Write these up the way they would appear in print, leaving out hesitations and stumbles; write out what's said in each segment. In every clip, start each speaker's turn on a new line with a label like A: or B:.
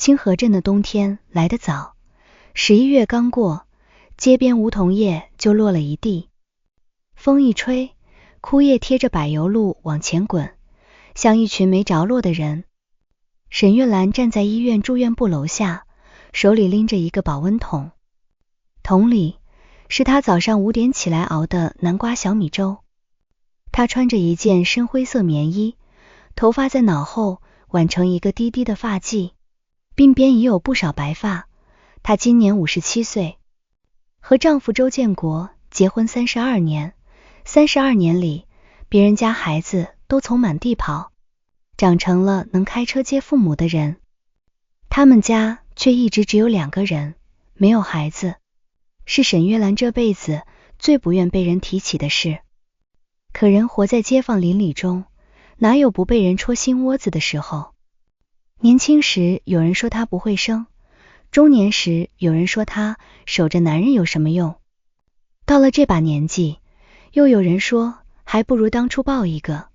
A: 清河镇的冬天来得早，11月刚过，街边梧桐叶就落了一地。风一吹，枯叶贴着柏油路往前滚，像一群没着落的人。沈月兰站在医院住院部楼下，手里拎着一个保温桶，桶里是她早上5点起来熬的南瓜小米粥。她穿着一件深灰色棉衣，头发在脑后挽成一个低低的发髻，鬓边已有不少白发。她今年57岁，和丈夫周建国结婚32年，32年里，别人家孩子都从满地跑，长成了能开车接父母的人。他们家却一直只有2个人，没有孩子，是沈月兰这辈子最不愿被人提起的事。可人活在街坊邻里中，哪有不被人戳心窝子的时候？年轻时有人说她不会生，中年时有人说她守着男人有什么用，到了这把年纪，又有人说还不如当初抱一个，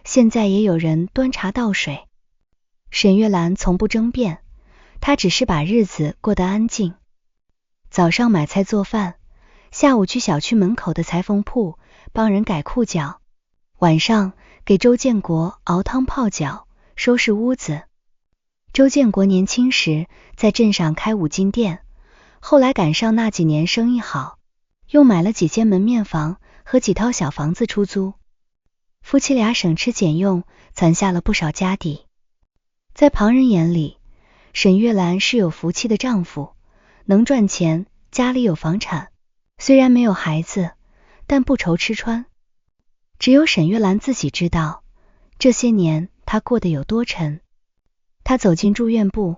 A: 现在也有人端茶倒水。沈月兰从不争辩，她只是把日子过得安静。早上买菜做饭，下午去小区门口的裁缝铺帮人改裤脚，晚上给周建国熬汤泡脚，收拾屋子。周建国年轻时在镇上开5金店，后来赶上那几年生意好，又买了几间门面房和几套小房子出租，夫妻俩省吃俭用，攒下了不少家底。在旁人眼里，沈月兰是有福气的丈夫，能赚钱，家里有房产，虽然没有孩子，但不愁吃穿。只有沈月兰自己知道，这些年她过得有多沉。她走进住院部，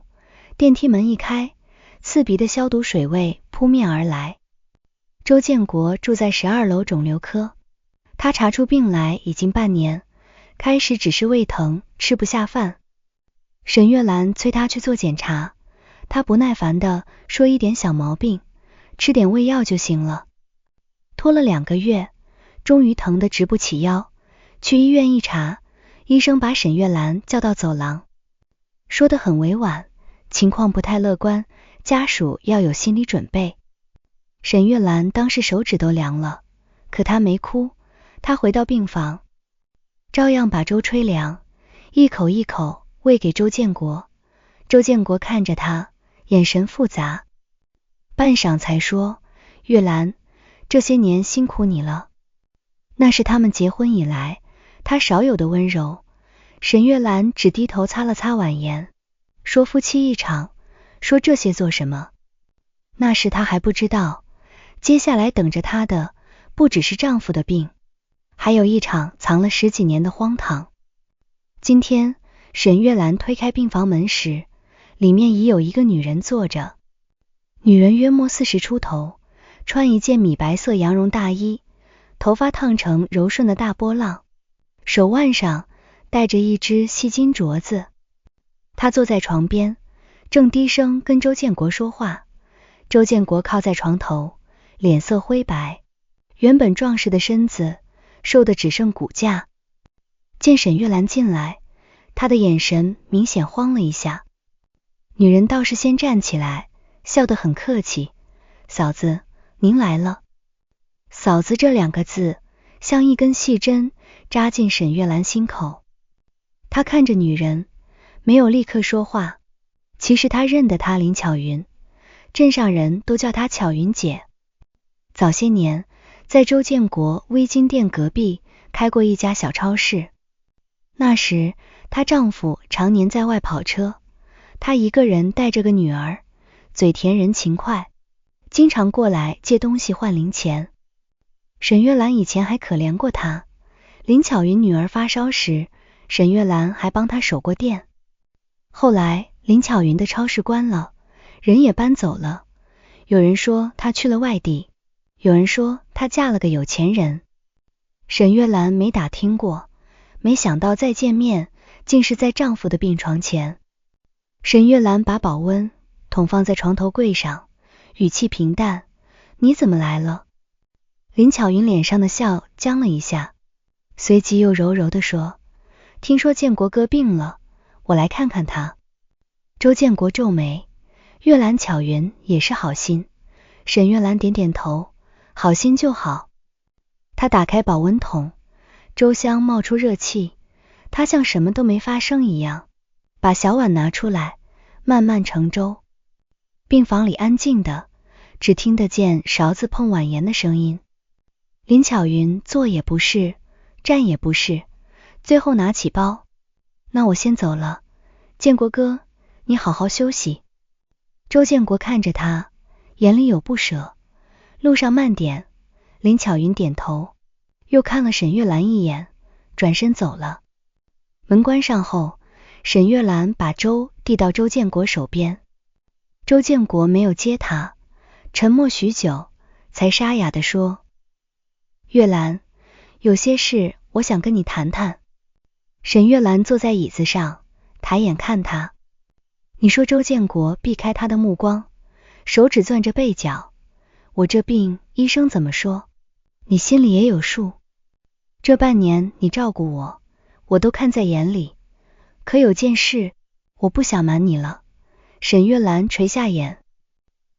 A: 电梯门一开，刺鼻的消毒水味扑面而来。周建国住在12楼肿瘤科，他查出病来已经半年，开始只是胃疼，吃不下饭。沈月兰催他去做检查，他不耐烦地说一点小毛病，吃点胃药就行了。拖了2个月，终于疼得直不起腰，去医院一查，医生把沈月兰叫到走廊，说得很委婉，情况不太乐观，家属要有心理准备。沈月兰当时手指都凉了，可她没哭，她回到病房，照样把粥吹凉，一口一口喂给周建国。周建国看着她，眼神复杂，半晌才说，月兰，这些年辛苦你了。那是他们结婚以来他少有的温柔。沈月兰只低头擦了擦碗沿，说夫妻一场，说这些做什么？那时她还不知道，接下来等着她的不只是丈夫的病，还有一场藏了10几年的荒唐。今天沈月兰推开病房门时，里面已有一个女人坐着。女人约莫40出头，穿一件米白色羊绒大衣，头发烫成柔顺的大波浪，手腕上戴着一只细金镯子。她坐在床边，正低声跟周建国说话。周建国靠在床头，脸色灰白，原本壮实的身子瘦得只剩骨架。见沈月兰进来，他的眼神明显慌了一下。女人倒是先站起来，笑得很客气，嫂子，您来了。嫂子这2个字像一根细针扎进沈月兰心口。她看着女人，没有立刻说话。其实她认得她林巧云，镇上人都叫她巧云姐。早些年在周建国微金店隔壁开过一家小超市，那时她丈夫常年在外跑车，她一个人带着个女儿，嘴甜人勤快，经常过来借东西换零钱。沈月兰以前还可怜过她，林巧云女儿发烧时，沈月兰还帮她守过店。后来林巧云的超市关了，人也搬走了，有人说她去了外地，有人说她嫁了个有钱人。沈月兰没打听过，没想到再见面竟是在丈夫的病床前。沈月兰把保温桶放在床头柜上，语气平淡，你怎么来了？林巧云脸上的笑僵了一下，随即又柔柔地说，听说建国哥病了，我来看看他。周建国皱眉，月兰巧云也是好心。沈月兰点点头，好心就好。他打开保温桶，粥香冒出热气，他像什么都没发生一样，把小碗拿出来，慢慢盛粥。病房里安静的，只听得见勺子碰碗沿的声音。林巧云坐也不是，站也不是，最后拿起包，那我先走了，建国哥，你好好休息。周建国看着他，眼里有不舍。路上慢点。林巧云点头，又看了沈月兰一眼，转身走了。门关上后，沈月兰把粥递到周建国手边。周建国没有接他，沉默许久，才沙哑地说，月兰，有些事我想跟你谈谈。沈月兰坐在椅子上，抬眼看他。你说周建国避开他的目光，手指攥着背角，我这病医生怎么说，你心里也有数。这半年你照顾我，我都看在眼里，可有件事我不想瞒你了。沈月兰垂下眼，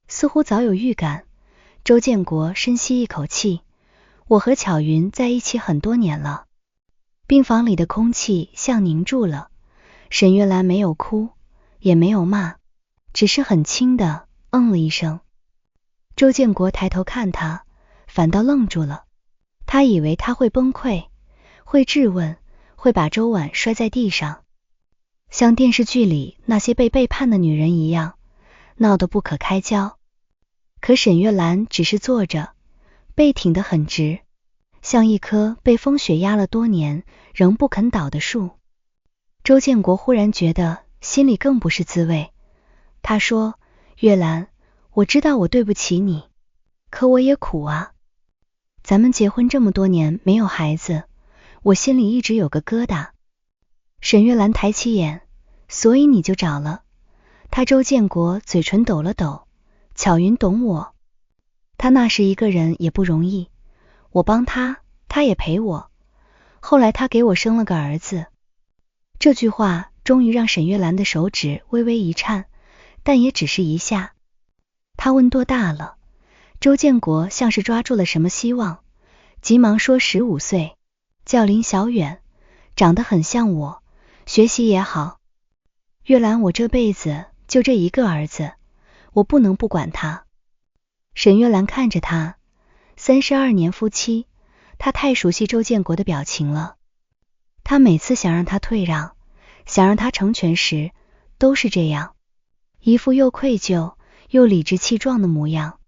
A: 似乎早有预感。周建国深吸一口气，我和巧云在一起很多年了。病房里的空气像凝住了，沈月兰没有哭，也没有骂，只是很轻的了一声。周建国抬头看他，反倒愣住了。他以为他会崩溃，会质问，会把粥碗摔在地上，像电视剧里那些被背叛的女人一样，闹得不可开交。可沈月兰只是坐着，背挺得很直，像一棵被风雪压了多年仍不肯倒的树。周建国忽然觉得心里更不是滋味。他说，月兰，我知道我对不起你，可我也苦啊。咱们结婚这么多年没有孩子，我心里一直有个疙瘩。沈月兰抬起眼，所以你就找了他。周建国嘴唇抖了抖，巧云懂我，他那时一个人也不容易，我帮他，他也陪我，后来他给我生了个儿子。这句话终于让沈月兰的手指微微一颤，但也只是一下。他问多大了？周建国像是抓住了什么希望，急忙说15岁，叫林小远，长得很像我，学习也好。月兰，我这辈子就这一个儿子，我不能不管他。沈月兰看着他，32年夫妻，他太熟悉周建国的表情了。他每次想让他退让，想让他成全时，都是这样，一副又愧疚又理直气壮的模样。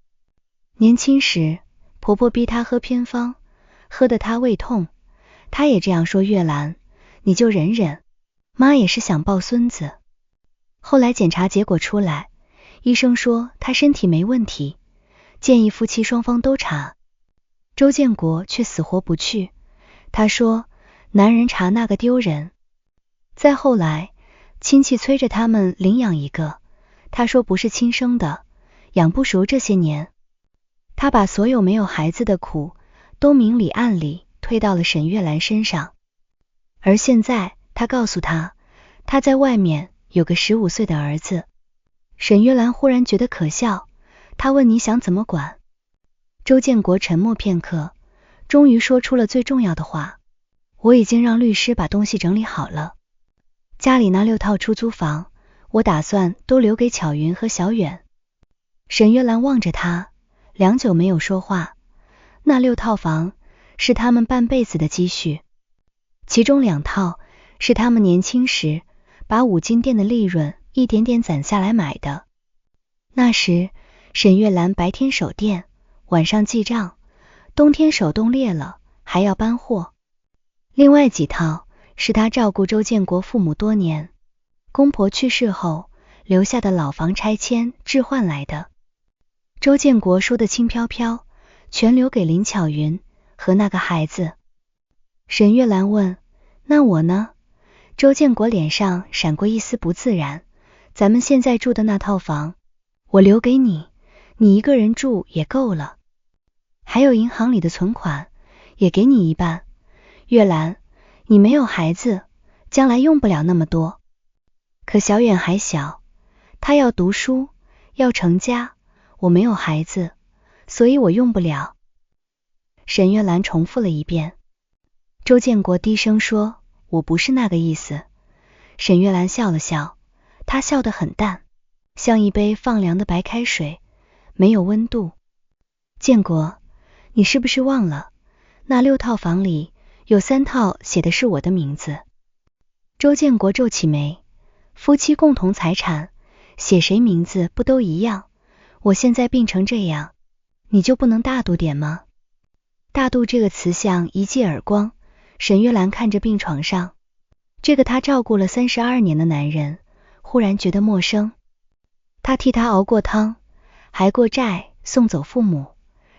A: 年轻时，婆婆逼他喝偏方，喝得他胃痛，他也这样说，月兰，你就忍忍，妈也是想抱孙子。后来检查结果出来，医生说他身体没问题，建议夫妻双方都查。周建国却死活不去，他说男人查那个丢人。再后来，亲戚催着他们领养一个，他说不是亲生的，养不熟这些年。他把所有没有孩子的苦都明里暗里推到了沈月兰身上。而现在他告诉他，他在外面有个15岁的儿子。沈月兰忽然觉得可笑，他问，你想怎么管？周建国沉默片刻，终于说出了最重要的话，我已经让律师把东西整理好了，家里那6套出租房，我打算都留给巧云和小远。沈月兰望着他，良久没有说话。那6套房是他们半辈子的积蓄，其中2套是他们年轻时把五金店的利润一点点攒下来买的。那时沈月兰白天守店，晚上记账，冬天手冻裂了还要搬货。另外几套是他照顾周建国父母多年，公婆去世后留下的老房拆迁置换来的。周建国说的轻飘飘，全留给林巧云和那个孩子。沈月兰问，那我呢？周建国脸上闪过一丝不自然，咱们现在住的那套房，我留给你，你一个人住也够了。还有银行里的存款，也给你一半。月兰，你没有孩子，将来用不了那么多。可小远还小，他要读书，要成家，我没有孩子，所以我用不了。沈月兰重复了一遍。周建国低声说，我不是那个意思。沈月兰笑了笑，她笑得很淡，像一杯放凉的白开水，没有温度。建国，你是不是忘了，那6套房里有3套写的是我的名字？周建国皱起眉，夫妻共同财产，写谁名字不都一样？我现在病成这样，你就不能大度点吗？大度这个词像一记耳光，沈月兰看着病床上这个她照顾了32年的男人，忽然觉得陌生。她替他熬过汤，还过债，送走父母，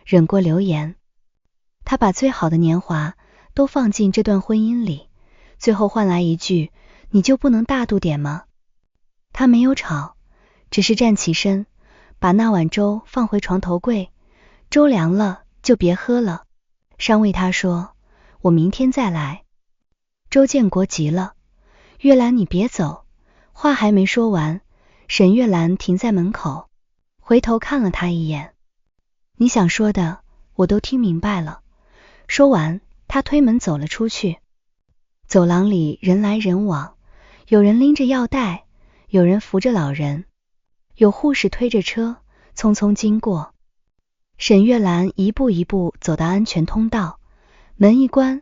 A: 忍过流言。她把最好的年华都放进这段婚姻里，最后换来一句，你就不能大度点吗？她没有吵，只是站起身，把那碗粥放回床头柜，粥凉了就别喝了。上尉他说，我明天再来。周建国急了，月兰你别走。话还没说完，沈月兰停在门口，回头看了他一眼。你想说的我都听明白了。说完，他推门走了出去。走廊里人来人往，有人拎着药袋，有人扶着老人，有护士推着车匆匆经过。沈月兰一步一步走到安全通道，门一关，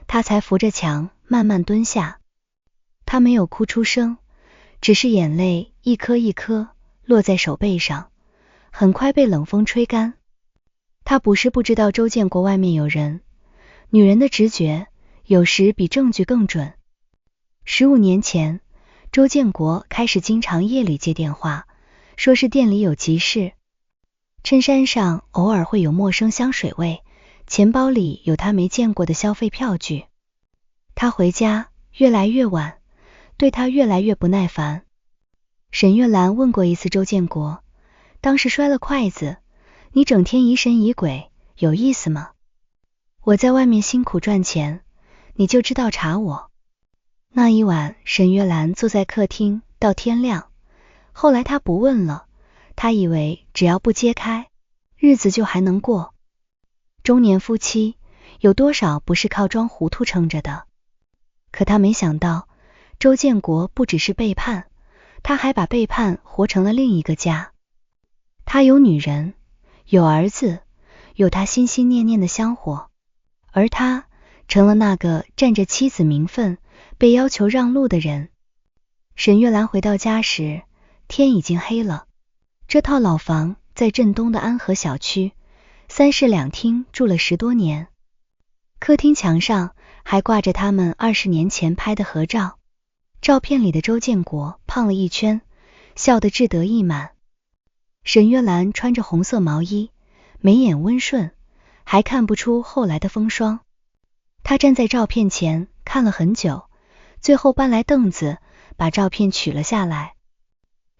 A: 她才扶着墙慢慢蹲下。她没有哭出声，只是眼泪一颗一颗落在手背上，很快被冷风吹干。她不是不知道周建国外面有人，女人的直觉有时比证据更准。15年前，周建国开始经常夜里接电话，说是店里有急事。衬衫上偶尔会有陌生香水味，钱包里有他没见过的消费票据。他回家越来越晚，对他越来越不耐烦。沈月兰问过一次周建国，当时摔了筷子，你整天疑神疑鬼，有意思吗？我在外面辛苦赚钱，你就知道查我。那一晚，沈月兰坐在客厅到天亮，后来她不问了，她以为只要不揭开，日子就还能过。中年夫妻有多少不是靠装糊涂撑着的？可她没想到，周建国不只是背叛，他还把背叛活成了另一个家。他有女人，有儿子，有他心心念念的香火，而他成了那个占着妻子名分被要求让路的人。沈月兰回到家时，天已经黑了。这套老房在镇东的安和小区，3室2厅住了10多年。客厅墙上还挂着他们20年前拍的合照，照片里的周建国胖了一圈，笑得志得意满。沈月兰穿着红色毛衣，眉眼温顺，还看不出后来的风霜。她站在照片前看了很久，最后搬来凳子把照片取了下来。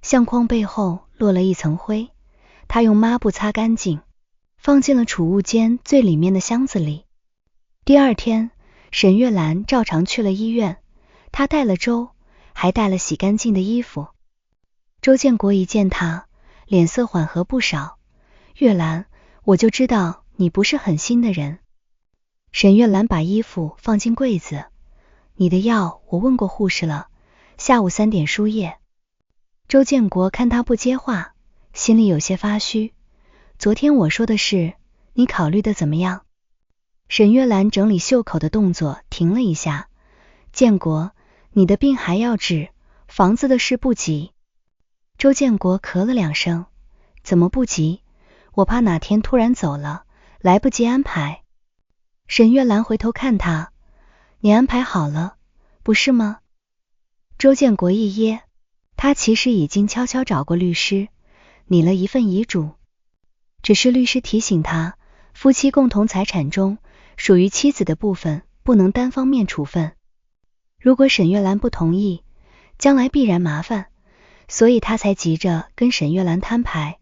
A: 相框背后落了一层灰，她用抹布擦干净，放进了储物间最里面的箱子里。第二天，沈月兰照常去了医院，她带了粥，还带了洗干净的衣服。周建国一见她，脸色缓和不少。月兰，我就知道你不是狠心的人。沈月兰把衣服放进柜子，你的药我问过护士了，下午3点输液。周建国看她不接话，心里有些发虚。昨天我说的事，你考虑的怎么样？沈月兰整理袖口的动作停了一下。建国，你的病还要治，房子的事不急。周建国咳了2声，怎么不急？我怕哪天突然走了，来不及安排。沈月兰回头看他，你安排好了，不是吗？周建国一噎，他其实已经悄悄找过律师，拟了一份遗嘱，只是律师提醒他，夫妻共同财产中属于妻子的部分不能单方面处分。如果沈月兰不同意，将来必然麻烦，所以他才急着跟沈月兰摊牌。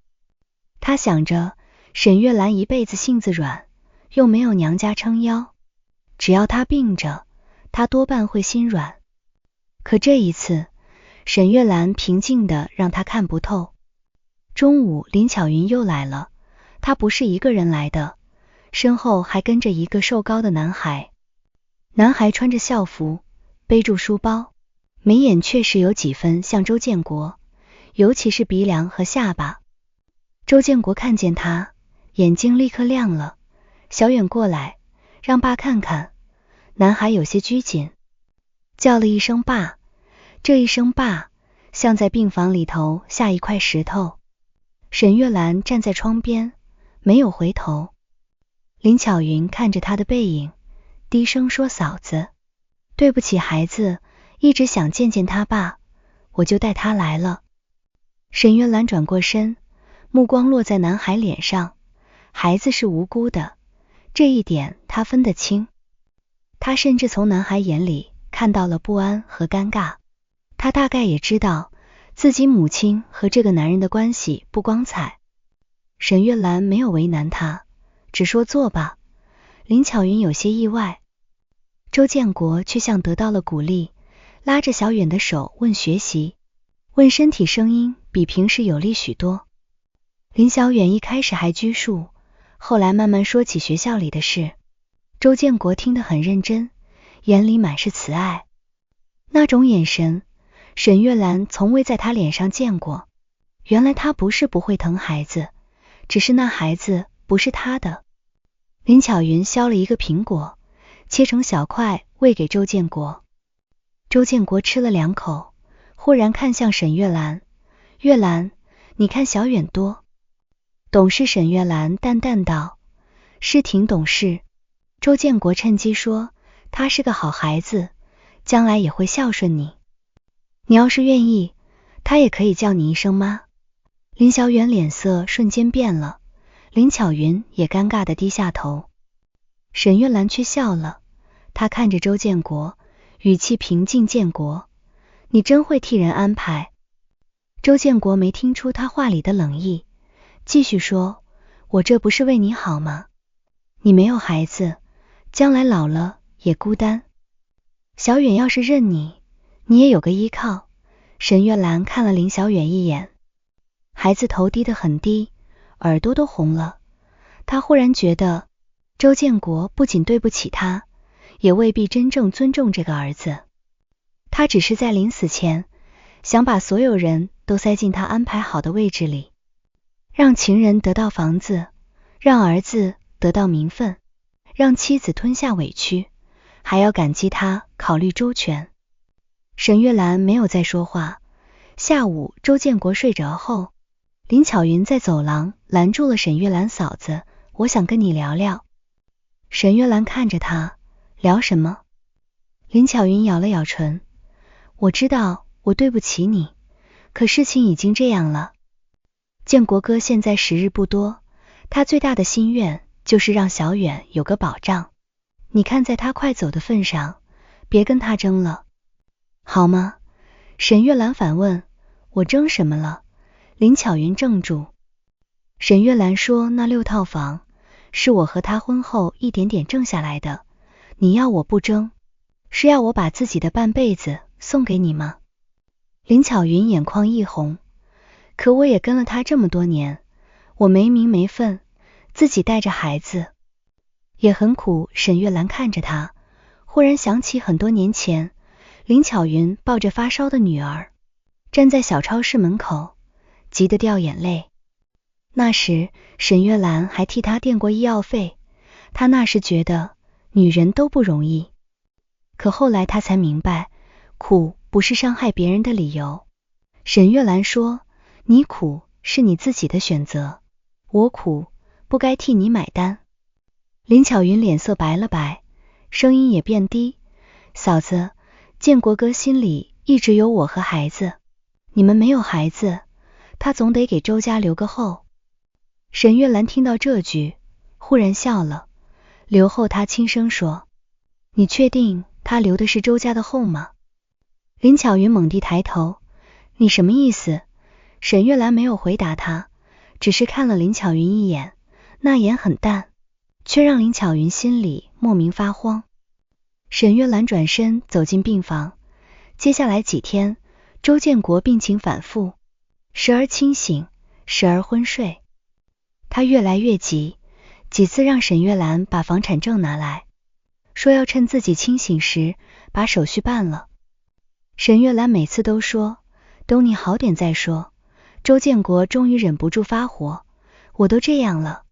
A: 他想着，沈月兰一辈子性子软，又没有娘家撑腰，只要她病着，她多半会心软。可这一次，沈月兰平静的让他看不透。中午林巧云又来了，她不是一个人来的，身后还跟着一个瘦高的男孩。男孩穿着校服，背住书包，眉眼确实有几分像周建国，尤其是鼻梁和下巴。周建国看见他，眼睛立刻亮了，小远过来，让爸看看。男孩有些拘谨，叫了一声爸，这一声爸像在病房里头下一块石头。沈月兰站在窗边，没有回头。林巧云看着他的背影，低声说，嫂子，对不起孩子，一直想见见他爸，我就带他来了。沈月兰转过身，目光落在男孩脸上，孩子是无辜的，这一点他分得清。他甚至从男孩眼里看到了不安和尴尬，他大概也知道自己母亲和这个男人的关系不光彩。沈月兰没有为难他，只说坐吧。林巧云有些意外，周建国却像得到了鼓励，拉着小远的手问学习，问身体，声音比平时有力许多。林小远一开始还拘束，后来慢慢说起学校里的事。周建国听得很认真，眼里满是慈爱。那种眼神，沈月兰从未在他脸上见过。原来他不是不会疼孩子，只是那孩子不是他的。林巧云削了一个苹果，切成小块喂给周建国。周建国吃了2口，忽然看向沈月兰，月兰，你看小远多懂事。沈月兰淡淡道，是挺懂事。周建国趁机说，他是个好孩子，将来也会孝顺你。你要是愿意，他也可以叫你一声妈。林小远脸色瞬间变了，林巧云也尴尬地低下头。沈月兰却笑了，她看着周建国，语气平静，建国，你真会替人安排。周建国没听出他话里的冷意，继续说，我这不是为你好吗？你没有孩子，将来老了也孤单，小远要是认你，你也有个依靠。沈月兰看了林小远一眼，孩子头低得很低，耳朵都红了。他忽然觉得周建国不仅对不起他，也未必真正尊重这个儿子。他只是在临死前想把所有人都塞进他安排好的位置里，让情人得到房子，让儿子得到名分，让妻子吞下委屈，还要感激他考虑周全。沈月兰没有再说话。下午周建国睡着后，林巧云在走廊拦住了沈月兰，嫂子，我想跟你聊聊。沈月兰看着他，聊什么？林巧云咬了咬唇，我知道我对不起你，可事情已经这样了。建国哥现在时日不多，他最大的心愿就是让小远有个保障。你看在他快走的份上，别跟他争了，好吗？沈月兰反问，我争什么了？林巧云怔住。沈月兰说，那6套房是我和他婚后一点点挣下来的，你要我不争，是要我把自己的半辈子送给你吗？林巧云眼眶一红，可我也跟了他这么多年，我没名没分，自己带着孩子也很苦。沈月兰看着他，忽然想起很多年前，林巧云抱着发烧的女儿站在小超市门口，急得掉眼泪。那时沈月兰还替他垫过医药费，他那时觉得女人都不容易，可后来他才明白，苦不是伤害别人的理由。沈月兰说，你苦是你自己的选择，我苦不该替你买单。林巧云脸色白了白，声音也变低，嫂子，建国哥心里一直有我和孩子，你们没有孩子，他总得给周家留个后。沈月兰听到这句，忽然笑了，留后她轻声说，你确定他留的是周家的后吗？林巧云猛地抬头，你什么意思？沈月兰没有回答他，只是看了林巧云一眼，那眼很淡，却让林巧云心里莫名发慌。沈月兰转身走进病房，接下来几天周建国病情反复，时而清醒，时而昏睡。他越来越急，几次让沈月兰把房产证拿来，说要趁自己清醒时把手续办了。沈月兰每次都说等你好点再说。周建国终于忍不住发火，我都这样了，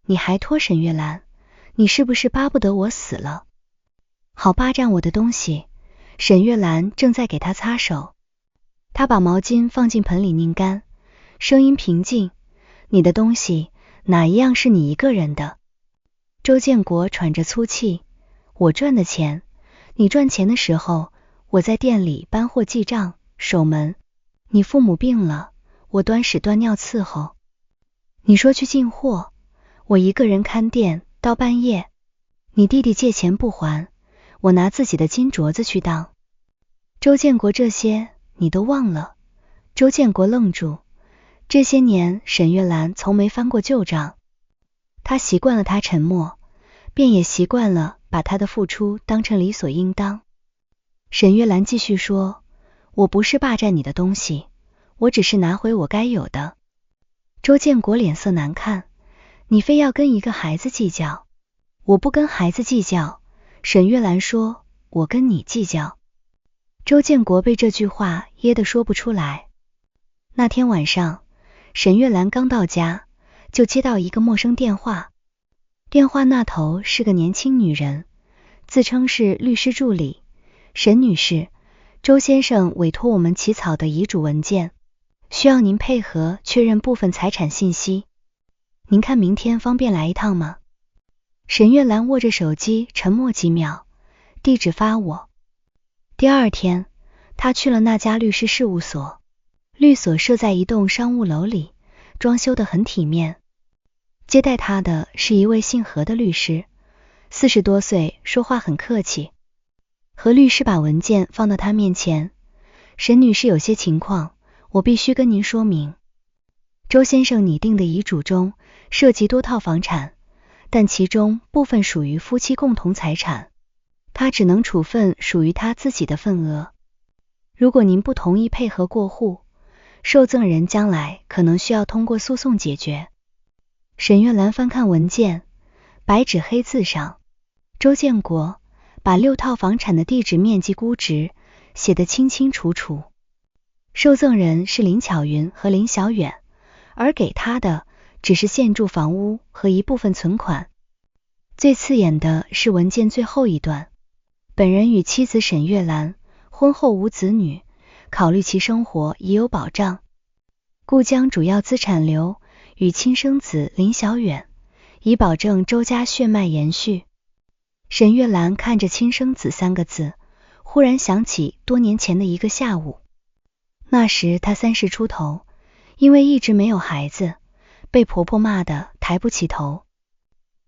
A: 你还拖？沈月兰，你是不是巴不得我死了？好霸占我的东西。沈月兰正在给他擦手，他把毛巾放进盆里拧干，声音平静，你的东西哪一样是你一个人的？周建国喘着粗气，我赚的钱，你赚钱的时候，我在店里搬货记账守门，你父母病了，我端屎端尿伺候，你说去进货，我一个人看店到半夜，你弟弟借钱不还，我拿自己的金镯子去当。周建国这些你都忘了？周建国愣住，这些年沈月兰从没翻过旧账，他习惯了他沉默，便也习惯了把他的付出当成理所应当。沈月兰继续说，我不是霸占你的东西，我只是拿回我该有的。周建国脸色难看，你非要跟一个孩子计较？我不跟孩子计较。沈月兰说，我跟你计较。周建国被这句话噎得说不出来。那天晚上，沈月兰刚到家，就接到一个陌生电话。电话那头是个年轻女人，自称是律师助理。沈女士，周先生委托我们起草的遗嘱文件，需要您配合确认部分财产信息。您看明天方便来一趟吗？沈月兰握着手机沉默几秒，地址发我。第二天，她去了那家律师事务所，律所设在一栋商务楼里，装修得很体面。接待她的是一位姓何的律师，40多岁，说话很客气。何律师把文件放到她面前，沈女士有些情况，我必须跟您说明。周先生拟定的遗嘱中涉及多套房产，但其中部分属于夫妻共同财产，他只能处分属于他自己的份额。如果您不同意配合过户，受赠人将来可能需要通过诉讼解决。沈月兰翻看文件，白纸黑字上，周建国把6套房产的地址面积估值写得清清楚楚。受赠人是林巧云和林小远，而给他的只是现住房屋和一部分存款。最刺眼的是文件最后一段，本人与妻子沈月兰婚后无子女，考虑其生活已有保障，故将主要资产留与亲生子林小远，以保证周家血脉延续。沈月兰看着亲生子3个字，忽然想起多年前的一个下午。那时她30出头，因为一直没有孩子，被婆婆骂得抬不起头。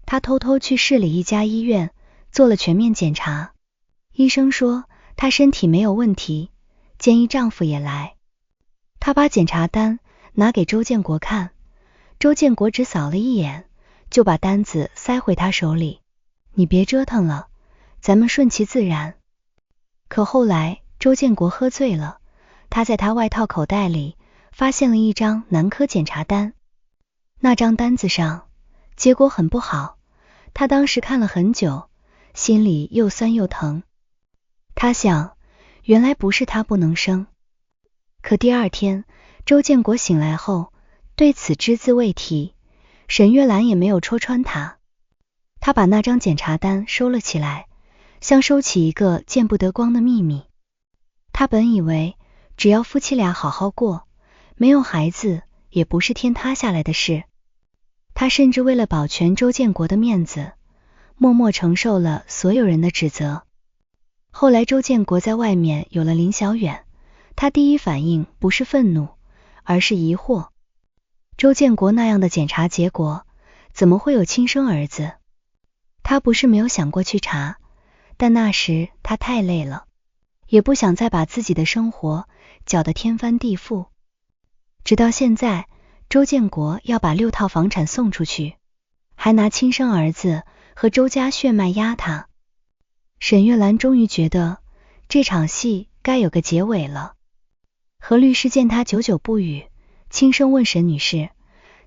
A: 她偷偷去市里一家医院做了全面检查，医生说她身体没有问题，建议丈夫也来。她把检查单拿给周建国看，周建国只扫了一眼，就把单子塞回她手里，你别折腾了，咱们顺其自然。可后来周建国喝醉了，他在他外套口袋里发现了一张男科检查单，那张单子上结果很不好，他当时看了很久，心里又酸又疼。他想，原来不是他不能生。可第二天，周建国醒来后，对此只字未提，沈月兰也没有戳穿他。他把那张检查单收了起来，像收起一个见不得光的秘密。他本以为只要夫妻俩好好过，没有孩子也不是天塌下来的事。他甚至为了保全周建国的面子，默默承受了所有人的指责。后来周建国在外面有了林小远，他第一反应不是愤怒，而是疑惑。周建国那样的检查结果，怎么会有亲生儿子？他不是没有想过去查，但那时他太累了，也不想再把自己的生活搅得天翻地覆。直到现在，周建国要把6套房产送出去，还拿亲生儿子和周家血脉压他。沈月兰终于觉得这场戏该有个结尾了。何律师见他久久不语，轻声问沈女士：“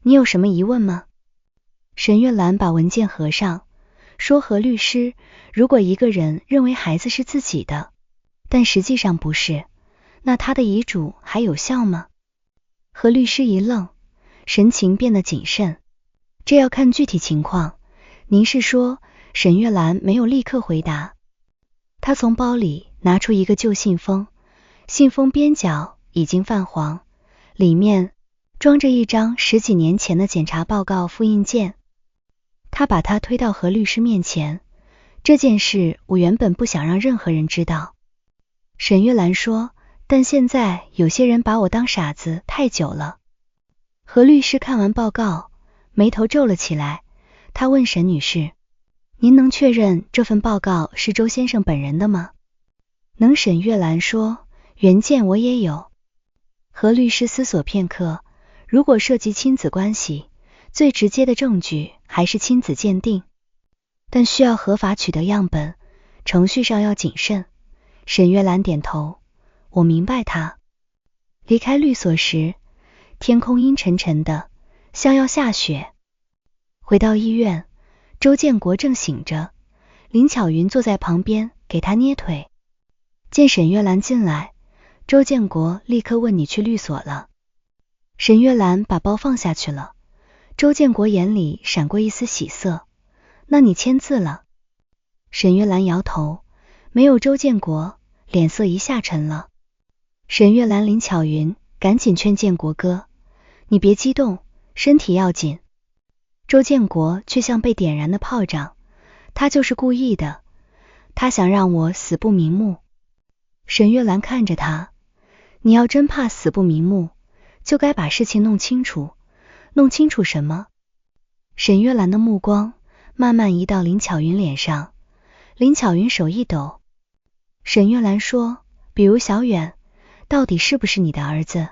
A: 你有什么疑问吗？”沈月兰把文件合上，说：“何律师，如果一个人认为孩子是自己的，但实际上不是，那他的遗嘱还有效吗？”何律师一愣，神情变得谨慎：“这要看具体情况。您是说？”沈月兰没有立刻回答，她从包里拿出一个旧信封，信封边角已经泛黄，里面装着一张10几年前的检查报告复印件。她把它推到何律师面前：“这件事我原本不想让任何人知道。”沈月兰说：“但现在有些人把我当傻子太久了。”何律师看完报告，眉头皱了起来，他问沈女士：“您能确认这份报告是周先生本人的吗？”“能。”沈月兰说，“原件我也有。”何律师思索片刻：“如果涉及亲子关系，最直接的证据还是亲子鉴定，但需要合法取得样本，程序上要谨慎。”沈月兰点头：“我明白他。”离开律所时，天空阴沉沉的，像要下雪。回到医院，周建国正醒着，林巧云坐在旁边给他捏腿。见沈月兰进来，周建国立刻问：“你去律所了？”沈月兰把包放下去了，周建国眼里闪过一丝喜色：“那你签字了？”沈月兰摇头：“没有。”周建国脸色一下沉了。沈月兰、林巧云赶紧劝建国哥：“你别激动，身体要紧。”周建国却像被点燃的炮仗：“他就是故意的，他想让我死不瞑目。”沈月兰看着他：“你要真怕死不瞑目，就该把事情弄清楚。弄清楚什么？”沈月兰的目光慢慢移到林巧云脸上，林巧云手一抖。沈月兰说：“比如小远，到底是不是你的儿子？”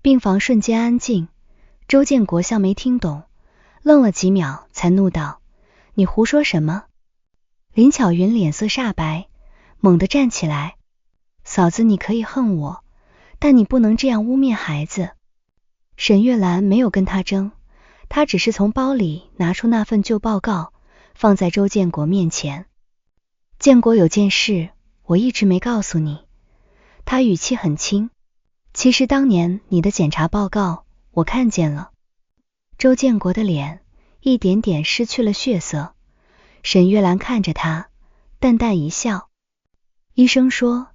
A: 病房瞬间安静，周建国像没听懂，愣了几秒才怒道：“你胡说什么？”林巧云脸色煞白，猛地站起来：“嫂子，你可以恨我，但你不能这样污蔑孩子。”沈月兰没有跟他争，她只是从包里拿出那份旧报告，放在周建国面前：“建国，有件事我一直没告诉你。”他语气很轻：“其实当年你的检查报告我看见了。”周建国的脸一点点失去了血色。沈月兰看着他，淡淡一笑：“医生说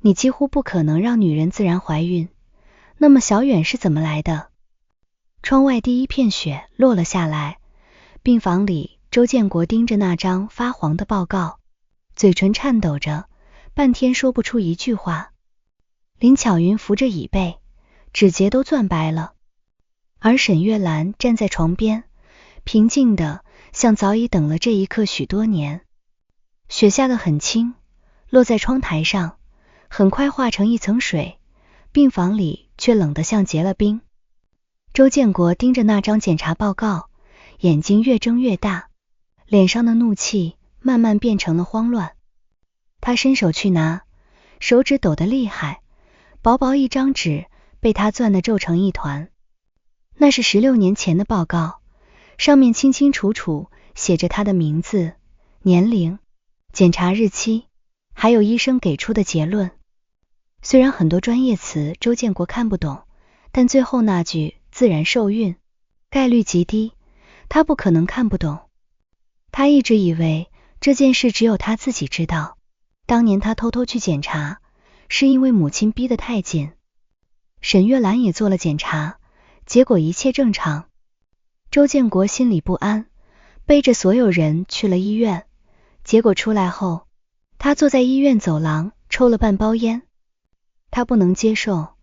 A: 你几乎不可能让女人自然怀孕，那么小远是怎么来的？”窗外第一片雪落了下来，病房里周建国盯着那张发黄的报告，嘴唇颤抖着，半天说不出一句话。林巧云扶着椅背，指节都攥白了，而沈月兰站在床边，平静的像早已等了这一刻许多年。雪下得很轻，落在窗台上，很快化成一层水，病房里却冷得像结了冰。周建国盯着那张检查报告，眼睛越睁越大，脸上的怒气慢慢变成了慌乱。他伸手去拿，手指抖得厉害，薄薄一张纸被他攥得皱成一团。那是16年前的报告，上面清清楚楚写着他的名字、年龄、检查日期，还有医生给出的结论。虽然很多专业词周建国看不懂，但最后那句自然受孕概率极低，他不可能看不懂。他一直以为这件事只有他自己知道，当年他偷偷去检查，是因为母亲逼得太紧。沈月兰也做了检查，结果一切正常。周建国心里不安，背着所有人去了医院，结果出来后，他坐在医院走廊抽了半包烟。他不能接受，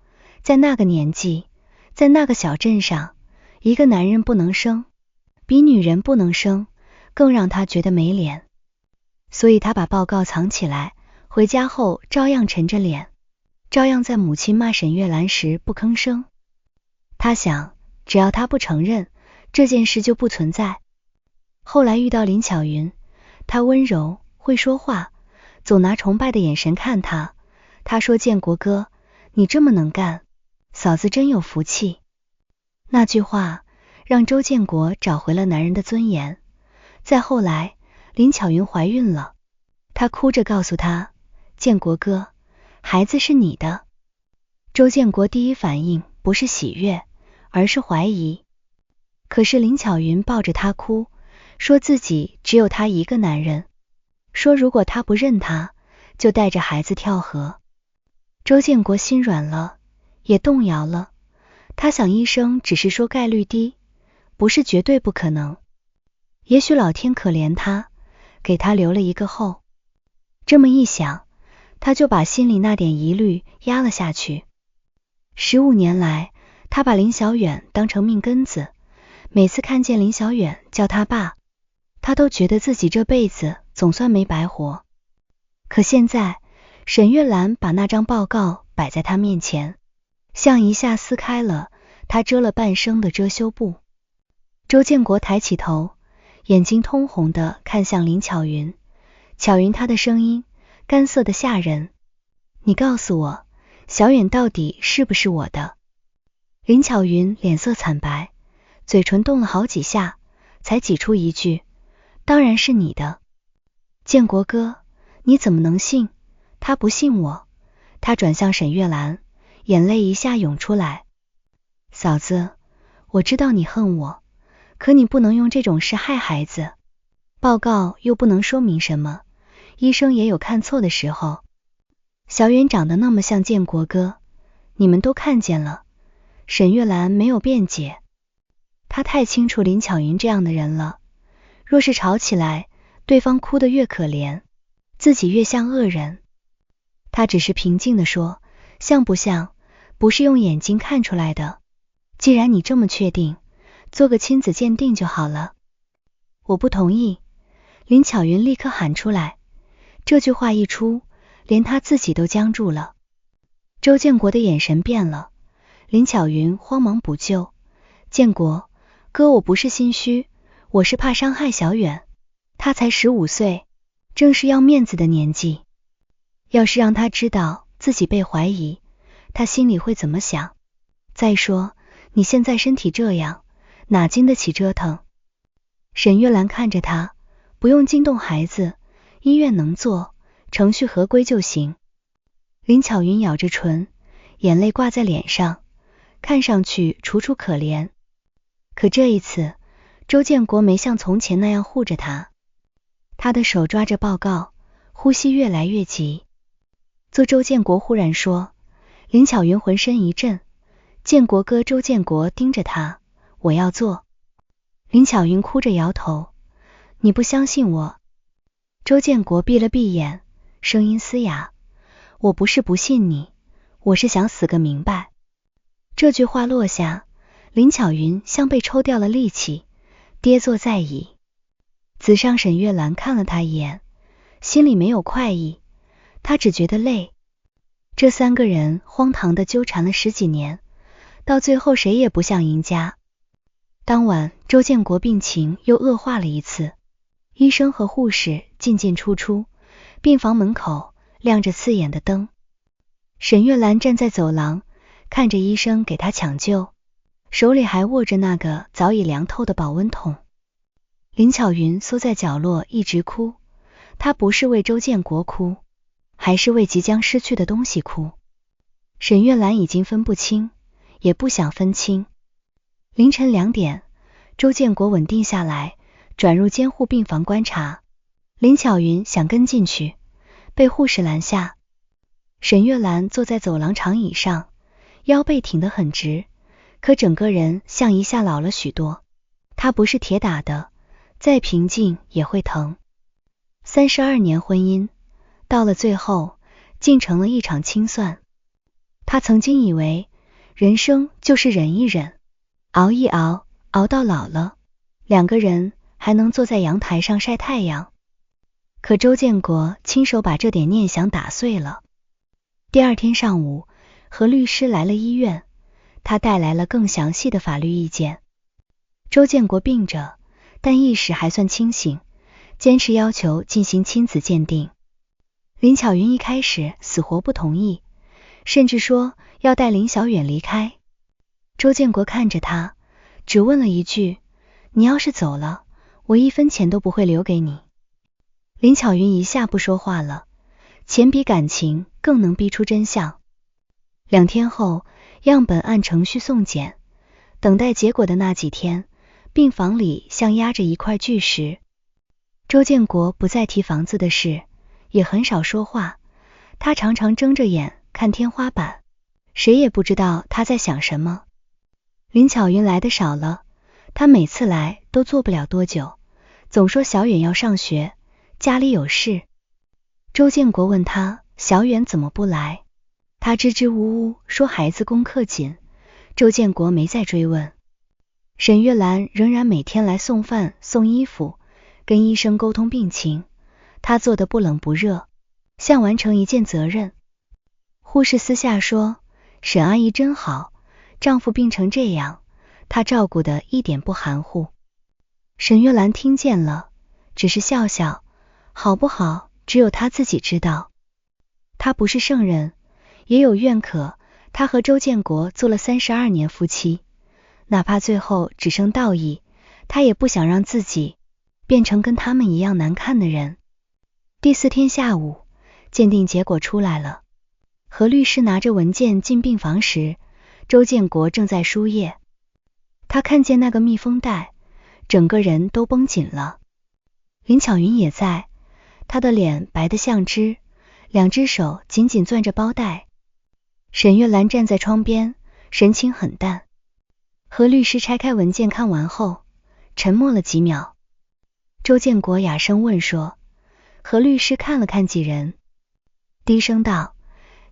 A: 在那个年纪，在那个小镇上，一个男人不能生，比女人不能生更让他觉得没脸。所以他把报告藏起来，回家后照样沉着脸，照样在母亲骂沈月兰时不吭声。他想，只要他不承认，这件事就不存在。后来遇到林巧云，她温柔，会说话，总拿崇拜的眼神看他。他说：“建国哥，你这么能干，嫂子真有福气。那句话让周建国找回了男人的尊严。再后来，林巧云怀孕了，她哭着告诉他，建国哥，孩子是你的。周建国第一反应不是喜悦，而是怀疑。可是林巧云抱着他哭，说自己只有他一个男人，说如果他不认他，就带着孩子跳河。周建国心软了，也动摇了。他想医生只是说概率低，不是绝对不可能。也许老天可怜他，给他留了一个后。这么一想，他就把心里那点疑虑压了下去。15年来，他把林小远当成命根子，每次看见林小远叫他爸，他都觉得自己这辈子总算没白活。可现在，沈月兰把那张报告摆在他面前，像一下撕开了他遮了半生的遮羞布。周建国抬起头，眼睛通红的看向林巧云。巧云她的声音干涩的吓人，你告诉我，小远到底是不是我的？林巧云脸色惨白，嘴唇动了好几下，才挤出一句，当然是你的。建国哥，你怎么能信？他不信我。他转向沈月兰，眼泪一下涌出来。嫂子，我知道你恨我，可你不能用这种事害孩子。报告又不能说明什么，医生也有看错的时候。小远长得那么像建国哥，你们都看见了。沈月兰没有辩解，她太清楚林巧云这样的人了，若是吵起来，对方哭得越可怜，自己越像恶人。她只是平静地说，像不像，不是用眼睛看出来的。既然你这么确定，做个亲子鉴定就好了。我不同意。林巧云立刻喊出来，这句话一出，连她自己都僵住了。周建国的眼神变了，林巧云慌忙补救，建国哥，我不是心虚，我是怕伤害小远，他才15岁，正是要面子的年纪。要是让他知道自己被怀疑，他心里会怎么想？再说，你现在身体这样，哪经得起折腾？沈月兰看着他，不用惊动孩子，医院能做，程序合规就行。林巧云咬着唇，眼泪挂在脸上，看上去楚楚可怜。可这一次，周建国没像从前那样护着他，他的手抓着报告，呼吸越来越急。做周建国忽然说，林巧云浑身一震，建国哥。周建国盯着他，我要做。林巧云哭着摇头，你不相信我。周建国闭了闭眼，声音嘶哑，我不是不信你，我是想死个明白。这句话落下，林巧云像被抽掉了力气，跌坐在椅子上。沈月兰看了他一眼，心里没有快意，他只觉得累。这3个人荒唐的纠缠了10几年，到最后谁也不像赢家。当晚，周建国病情又恶化了一次，医生和护士进进出出，病房门口亮着刺眼的灯。沈月兰站在走廊，看着医生给他抢救，手里还握着那个早已凉透的保温桶。林巧云缩在角落一直哭，她不是为周建国哭，还是为即将失去的东西哭。沈月兰已经分不清，也不想分清。凌晨2点，周建国稳定下来，转入监护病房观察。林巧云想跟进去，被护士拦下。沈月兰坐在走廊长椅上，腰背挺得很直，可整个人像一下老了许多。她不是铁打的，再平静也会疼。32年婚姻，到了最后，竟成了一场清算。她曾经以为，人生就是忍一忍，熬一熬，熬到老了，2个人还能坐在阳台上晒太阳。可周建国亲手把这点念想打碎了。第2天上午，何律师来了医院，他带来了更详细的法律意见。周建国病着，但意识还算清醒，坚持要求进行亲子鉴定。林巧云一开始死活不同意，甚至说要带林小远离开。周建国看着他，只问了一句，你要是走了，我1分钱都不会留给你。林巧云一下不说话了，钱比感情更能逼出真相。2天后，样本按程序送检，等待结果的那几天，病房里像压着一块巨石。周建国不再提房子的事，也很少说话，他常常睁着眼看天花板，谁也不知道他在想什么。林巧云来的少了，他每次来都坐不了多久，总说小远要上学，家里有事。周建国问他小远怎么不来，他支支吾吾说孩子功课紧，周建国没再追问。沈月兰仍然每天来送饭送衣服，跟医生沟通病情，他做得不冷不热，像完成一件责任。护士私下说，沈阿姨真好，丈夫病成这样，她照顾得一点不含糊。沈月兰听见了，只是笑笑，好不好只有她自己知道。她不是圣人，也有怨可，她和周建国做了32年夫妻，哪怕最后只剩道义，她也不想让自己变成跟他们一样难看的人。第4天下午，鉴定结果出来了。何律师拿着文件进病房时，周建国正在输液。他看见那个密封袋，整个人都绷紧了。林巧云也在，她的脸白得像纸，2只手紧紧攥着包带。沈月兰站在窗边，神情很淡。何律师拆开文件看完后，沉默了几秒。周建国哑声问说，何律师看了看几人，低声道，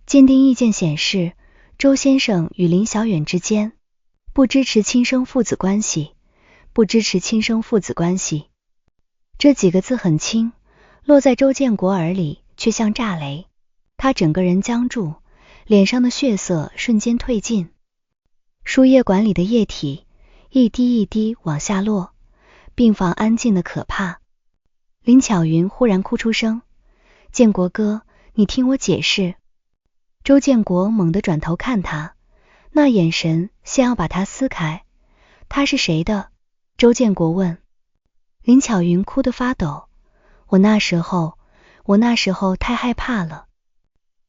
A: 鉴定意见显示，周先生与林小远之间不支持亲生父子关系，不支持亲生父子关系。这几个字很轻，落在周建国耳里却像炸雷，他整个人僵住，脸上的血色瞬间褪尽。输液管里的液体一滴一滴往下落，病房安静的可怕。林巧云忽然哭出声，建国哥，你听我解释。周建国猛地转头看他，那眼神像要把他撕开。他是谁的？周建国问。林巧云哭得发抖，我那时候太害怕了。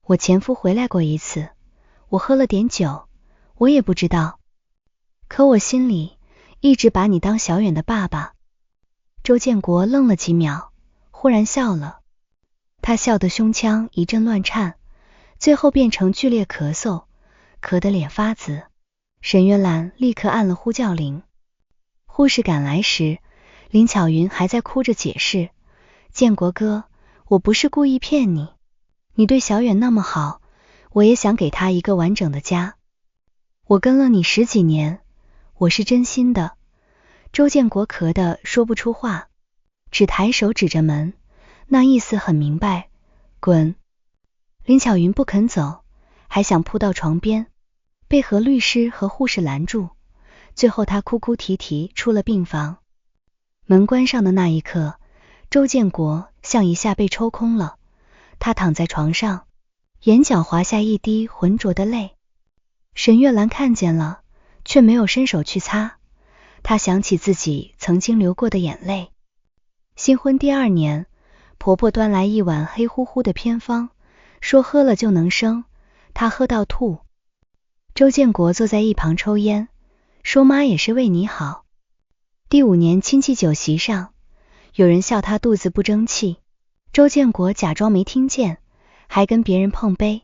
A: 我前夫回来过一次，我喝了点酒，我也不知道，可我心里一直把你当小远的爸爸。周建国愣了几秒，忽然笑了，他笑得胸腔一阵乱颤，最后变成剧烈咳嗽，咳得脸发紫。沈月兰立刻按了呼叫铃。护士赶来时，林巧云还在哭着解释，建国哥，我不是故意骗你，你对小远那么好，我也想给他一个完整的家。我跟了你10几年，我是真心的。周建国咳得说不出话，只抬手指着门，那意思很明白，滚。林巧云不肯走，还想扑到床边，被何律师和护士拦住，最后他哭哭啼啼出了病房。门关上的那一刻，周建国像一下被抽空了，他躺在床上，眼角滑下一滴浑浊的泪。沈月兰看见了，却没有伸手去擦，她想起自己曾经流过的眼泪。新婚第2年，婆婆端来一碗黑乎乎的偏方，说喝了就能生，她喝到吐。周建国坐在一旁抽烟，说妈也是为你好。第5年亲戚酒席上，有人笑他肚子不争气，周建国假装没听见，还跟别人碰杯。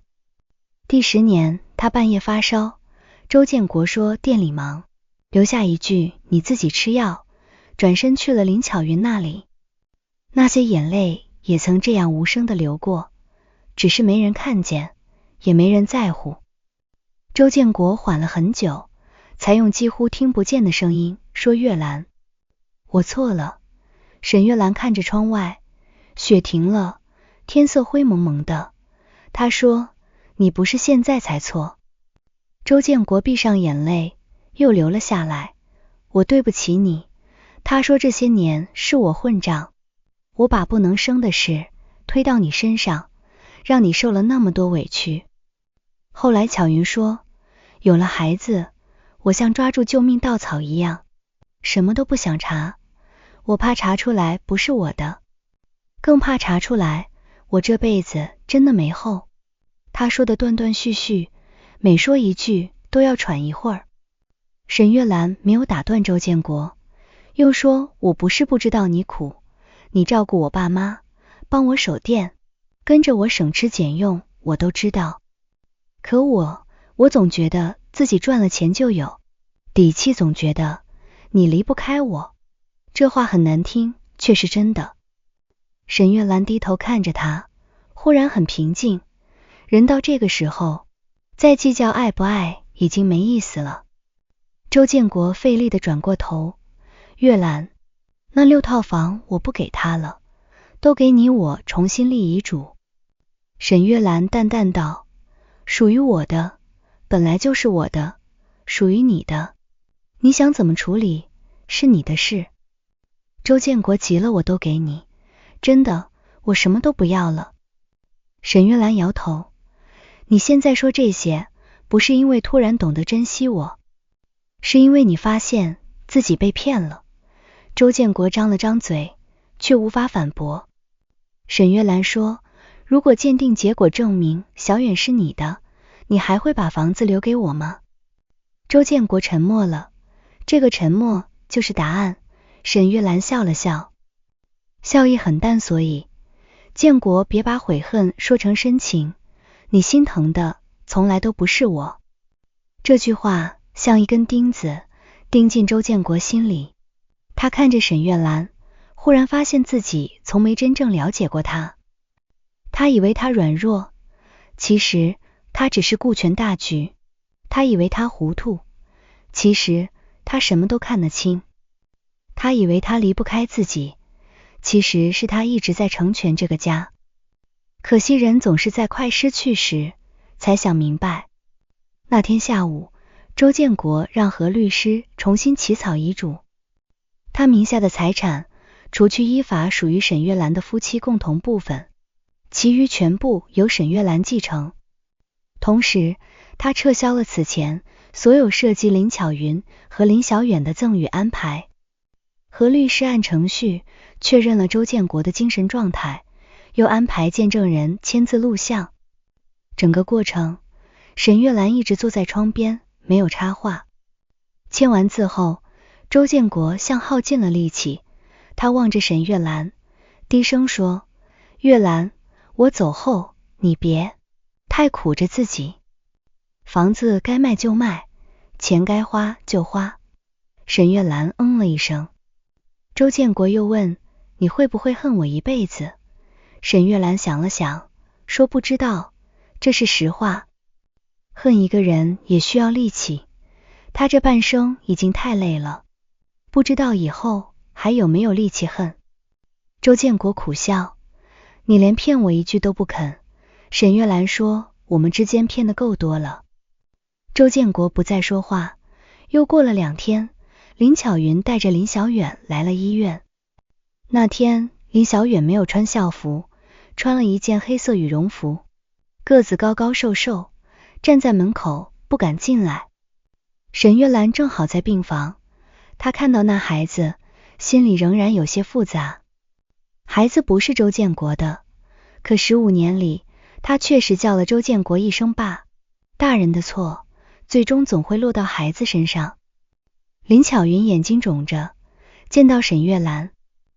A: 第10年他半夜发烧，周建国说店里忙，留下一句你自己吃药，转身去了林巧云那里。那些眼泪也曾这样无声地流过，只是没人看见，也没人在乎。周建国缓了很久，才用几乎听不见的声音说，月兰，我错了。沈月兰看着窗外，雪停了，天色灰蒙蒙的。她说，你不是现在才错。周建国闭上眼泪，又流了下来。我对不起你。他说这些年是我混账，我把不能生的事推到你身上，让你受了那么多委屈。后来巧云说，有了孩子，我像抓住救命稻草一样，什么都不想查，我怕查出来不是我的，更怕查出来我这辈子真的没后。他说的断断续续，每说一句都要喘一会儿。沈月兰没有打断周建国，又说，我不是不知道你苦，你照顾我爸妈，帮我守店，跟着我省吃俭用，我都知道。可我总觉得自己赚了钱就有底气，总觉得你离不开我。这话很难听，却是真的。沈月兰低头看着他，忽然很平静。人到这个时候，再计较爱不爱已经没意思了。周建国费力地转过头，月兰，那6套房我不给他了，都给你，我重新立遗嘱。沈月兰淡淡道，属于我的本来就是我的，属于你的你想怎么处理是你的事。周建国急了，我都给你，真的，我什么都不要了。沈月兰摇头，你现在说这些，不是因为突然懂得珍惜我，是因为你发现自己被骗了。周建国张了张嘴，却无法反驳。沈月兰说，如果鉴定结果证明小远是你的，你还会把房子留给我吗？周建国沉默了，这个沉默就是答案。沈月兰笑了笑，笑意很淡，所以建国别把悔恨说成深情，你心疼的从来都不是我。这句话像一根钉子钉进周建国心里。他看着沈月兰，忽然发现自己从没真正了解过他。他以为他软弱，其实他只是顾全大局。他以为他糊涂，其实他什么都看得清。他以为他离不开自己，其实是他一直在成全这个家。可惜人总是在快失去时才想明白。那天下午，周建国让何律师重新起草遗嘱，他名下的财产除去依法属于沈月兰的夫妻共同部分，其余全部由沈月兰继承。同时他撤销了此前所有涉及林巧云和林小远的赠与安排。何律师按程序确认了周建国的精神状态，又安排见证人签字录像。整个过程，沈月兰一直坐在窗边，没有插话。签完字后，周建国像耗尽了力气，他望着沈月兰，低声说，月兰，我走后你别太苦着自己，房子该卖就卖，钱该花就花。沈月兰了一声。周建国又问，你会不会恨我一辈子？沈月兰想了想，说不知道，这是实话。恨一个人也需要力气，他这半生已经太累了，不知道以后还有没有力气恨。周建国苦笑，你连骗我一句都不肯。沈月兰说，我们之间骗得够多了。周建国不再说话。又过了2天，林巧云带着林小远来了医院。那天林小远没有穿校服，穿了一件黑色羽绒服，个子高高瘦瘦，站在门口不敢进来。沈月兰正好在病房，她看到那孩子，心里仍然有些复杂。孩子不是周建国的，可15年里，他确实叫了周建国一声爸。大人的错，最终总会落到孩子身上。林巧云眼睛肿着，见到沈月兰，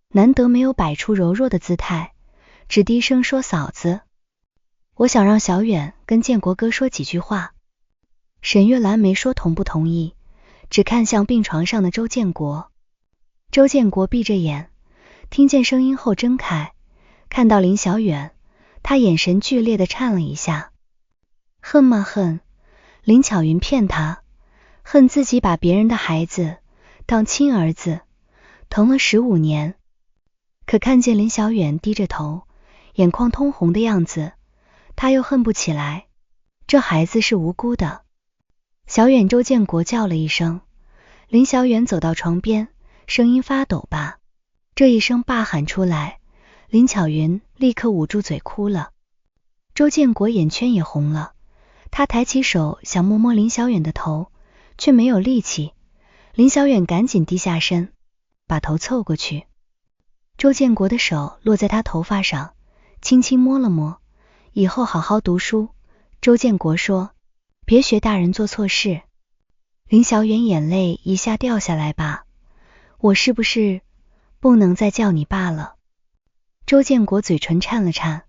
A: 难得没有摆出柔弱的姿态，只低声说，嫂子，我想让小远跟建国哥说几句话。沈月兰没说同不同意，只看向病床上的周建国。周建国闭着眼，听见声音后睁开，看到林小远，他眼神剧烈地颤了一下。恨吗？恨林巧云骗他，恨自己把别人的孩子当亲儿子，疼了15年。可看见林小远低着头，眼眶通红的样子，他又恨不起来。这孩子是无辜的。小远，周建国叫了一声。林小远走到床边，声音发抖，爸。这一声爸喊出来，林巧云立刻捂住嘴哭了。周建国眼圈也红了，他抬起手想摸摸林小远的头，却没有力气。林小远赶紧低下身，把头凑过去。周建国的手落在他头发上，轻轻摸了摸。以后好好读书，周建国说，别学大人做错事。林小远眼泪一下掉下来吧，我是不是不能再叫你爸了？周建国嘴唇颤了颤，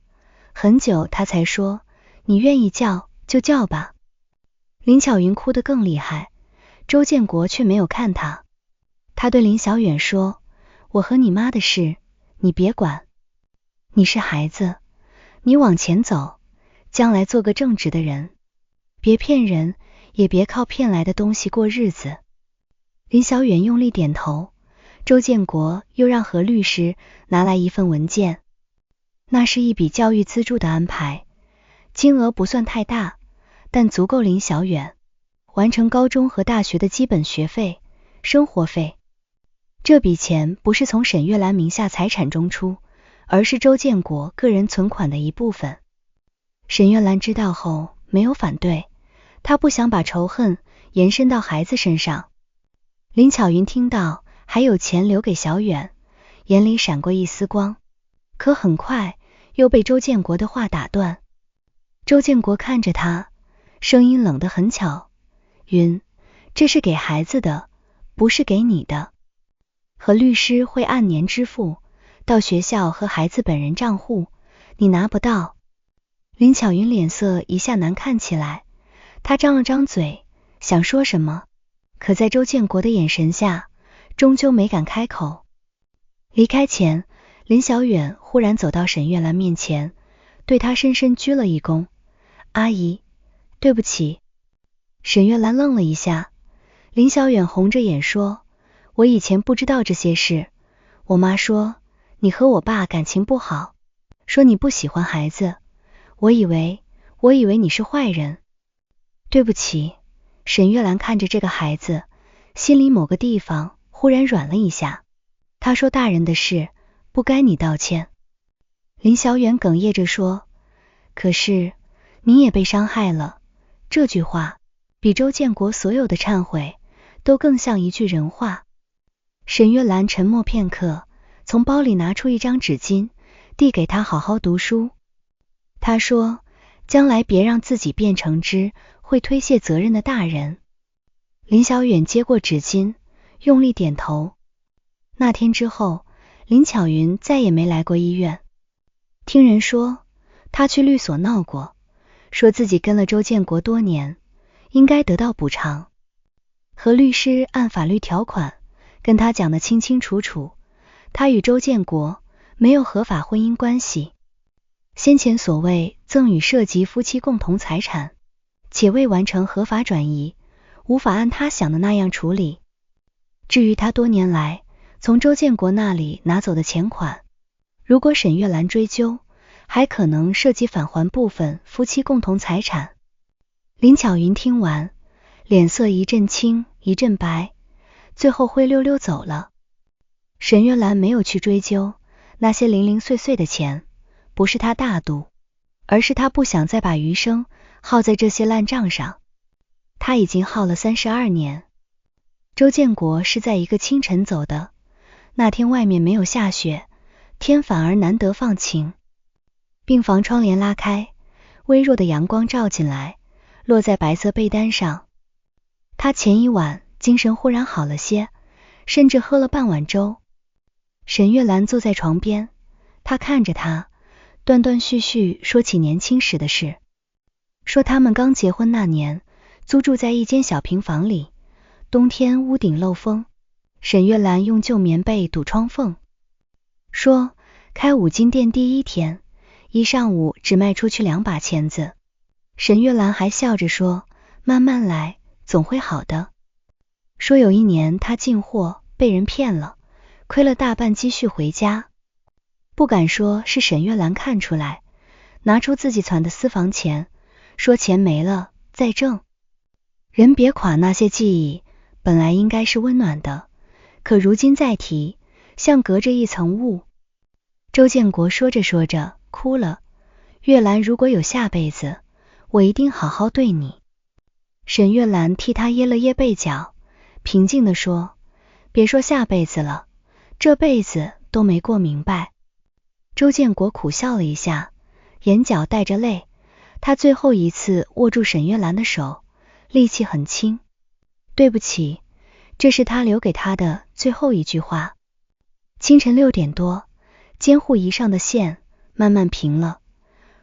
A: 很久他才说，你愿意叫就叫吧。林巧云哭得更厉害，周建国却没有看他。他对林小远说，我和你妈的事你别管，你是孩子，你往前走，将来做个正直的人，别骗人，也别靠骗来的东西过日子。林小远用力点头。周建国又让何律师拿来一份文件，那是一笔教育资助的安排，金额不算太大，但足够林小远完成高中和大学的基本学费、生活费。这笔钱不是从沈月兰名下财产中出，而是周建国个人存款的一部分。沈月兰知道后没有反对，她不想把仇恨延伸到孩子身上。林巧云听到还有钱留给小远，眼里闪过一丝光，可很快又被周建国的话打断。周建国看着他，声音冷得很巧，云，这是给孩子的，不是给你的。何律师会按年支付到学校和孩子本人账户，你拿不到。林巧云脸色一下难看起来，她张了张嘴想说什么，可在周建国的眼神下终究没敢开口。离开前，林小远忽然走到沈月兰面前，对她深深鞠了一躬，阿姨，对不起。沈月兰愣了一下，林小远红着眼说，我以前不知道这些事，我妈说你和我爸感情不好，说你不喜欢孩子，我以为你是坏人。对不起。沈月兰看着这个孩子，心里某个地方忽然软了一下。她说大人的事不该你道歉。林小远哽咽着说，可是你也被伤害了。这句话比周建国所有的忏悔都更像一句人话。沈月兰沉默片刻，从包里拿出一张纸巾，递给他好好读书。他说，将来别让自己变成会推卸责任的大人。林小远接过纸巾，用力点头。那天之后，林巧云再也没来过医院。听人说，他去律所闹过，说自己跟了周建国多年，应该得到补偿。何律师按法律条款跟他讲得清清楚楚，他与周建国没有合法婚姻关系，先前所谓赠与涉及夫妻共同财产，且未完成合法转移，无法按他想的那样处理。至于他多年来从周建国那里拿走的钱款，如果沈月兰追究，还可能涉及返还部分夫妻共同财产。林巧云听完，脸色一阵青一阵白，最后灰溜溜走了。沈月兰没有去追究那些零零碎碎的钱，不是她大度，而是她不想再把余生耗在这些烂账上。他已经耗了32年。周建国是在一个清晨走的，那天外面没有下雪，天反而难得放晴。病房窗帘拉开，微弱的阳光照进来，落在白色被单上。他前一晚精神忽然好了些，甚至喝了半碗粥。沈月兰坐在床边，他看着他，断断续续说起年轻时的事，说他们刚结婚那年租住在一间小平房里，冬天屋顶漏风，沈月兰用旧棉被堵窗缝。说开5金店第1天，一上午只卖出去2把钳子。沈月兰还笑着说，慢慢来，总会好的。说有一年她进货被人骗了，亏了大半积蓄回家，不敢说是沈月兰看出来，拿出自己攒的私房钱，说钱没了再挣。人别垮，那些记忆本来应该是温暖的，可如今再提，像隔着一层雾。周建国说着说着哭了，月兰如果有下辈子，我一定好好对你。沈月兰替他掖了掖被角，平静地说，别说下辈子了，这辈子都没过明白。周建国苦笑了一下，眼角带着泪，他最后一次握住沈月兰的手，力气很轻。对不起，这是他留给他的最后一句话。清晨6点多，监护仪上的线慢慢平了，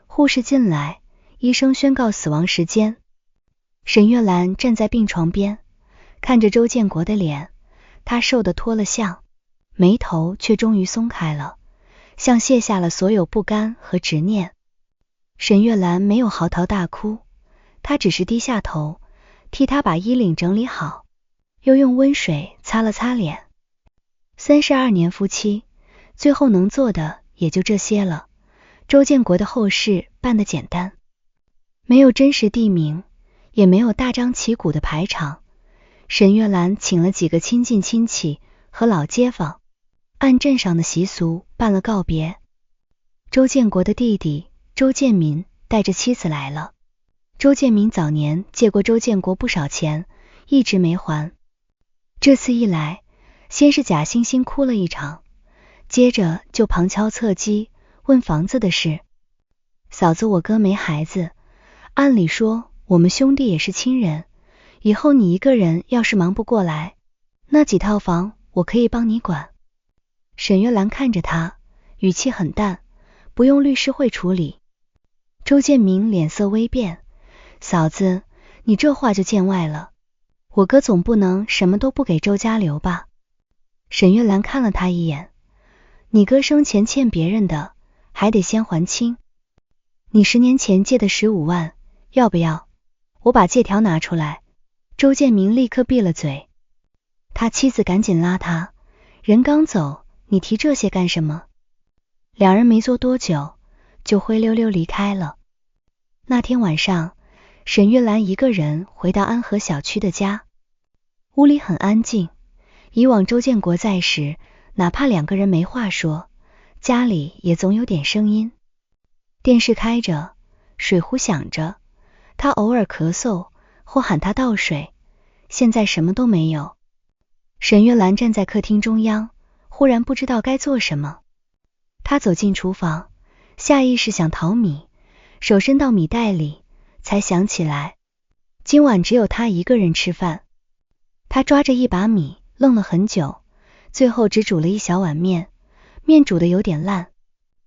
A: 护士进来，医生宣告死亡时间。沈月兰站在病床边，看着周建国的脸，他瘦得脱了相，眉头却终于松开了，像卸下了所有不甘和执念。沈月兰没有嚎啕大哭，她只是低下头，替他把衣领整理好，又用温水擦了擦脸。32年夫妻，最后能做的也就这些了。周建国的后事办得简单，没有真实地名，也没有大张旗鼓的排场。沈月兰请了几个亲近亲戚和老街坊，按镇上的习俗办了告别。周建国的弟弟周建民带着妻子来了。周建民早年借过周建国不少钱，一直没还。这次一来，先是假惺惺哭了一场，接着就旁敲侧击问房子的事。嫂子，我哥没孩子，按理说我们兄弟也是亲人，以后你一个人要是忙不过来，那几套房我可以帮你管。沈月兰看着他，语气很淡，不用律师会处理。周建明脸色微变，嫂子，你这话就见外了，我哥总不能什么都不给周家留吧？沈月兰看了他一眼，你哥生前欠别人的，还得先还清。你10年前借的15万，要不要？我把借条拿出来。周建明立刻闭了嘴。他妻子赶紧拉他，人刚走，你提这些干什么？两人没坐多久，就灰溜溜离开了。那天晚上，沈月兰一个人回到安和小区的家，屋里很安静。以往周建国在时，哪怕2个人没话说，家里也总有点声音。电视开着，水壶响着，他偶尔咳嗽或喊他倒水，现在什么都没有。沈月兰站在客厅中央，忽然不知道该做什么。他走进厨房，下意识想淘米，手伸到米袋里，才想起来今晚只有他一个人吃饭。他抓着一把米愣了很久，最后只煮了一小碗面，面煮得有点烂。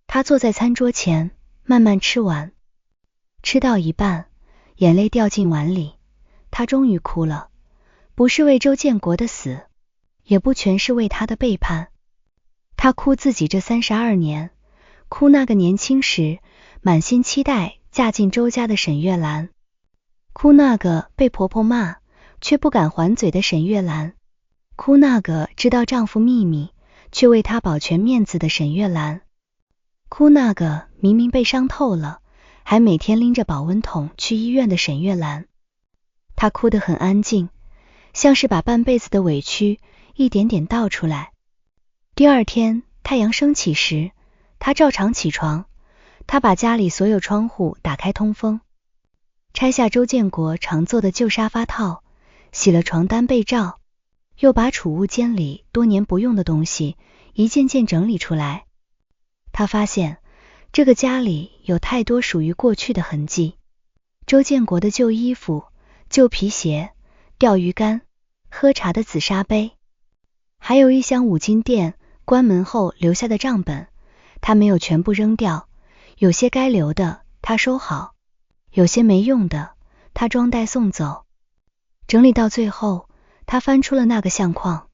A: 他坐在餐桌前慢慢吃完，吃到一半，眼泪掉进碗里，他终于哭了，不是为周建国的死，也不全是为他的背叛。他哭自己这32年，哭那个年轻时满心期待嫁进周家的沈月兰，哭那个被婆婆骂却不敢还嘴的沈月兰，哭那个知道丈夫秘密却为他保全面子的沈月兰，哭那个明明被伤透了还每天拎着保温桶去医院的沈月兰。她哭得很安静，像是把半辈子的委屈一点点倒出来。第二天太阳升起时，她照常起床，她把家里所有窗户打开通风，拆下周建国常坐的旧沙发套，洗了床单被罩，又把储物间里多年不用的东西一件件整理出来。他发现这个家里有太多属于过去的痕迹，周建国的旧衣服、旧皮鞋、钓鱼竿、喝茶的紫砂杯，还有一箱五金店关门后留下的账本，他没有全部扔掉，有些该留的他收好，有些没用的他装袋送走。整理到最后，他翻出了那个相框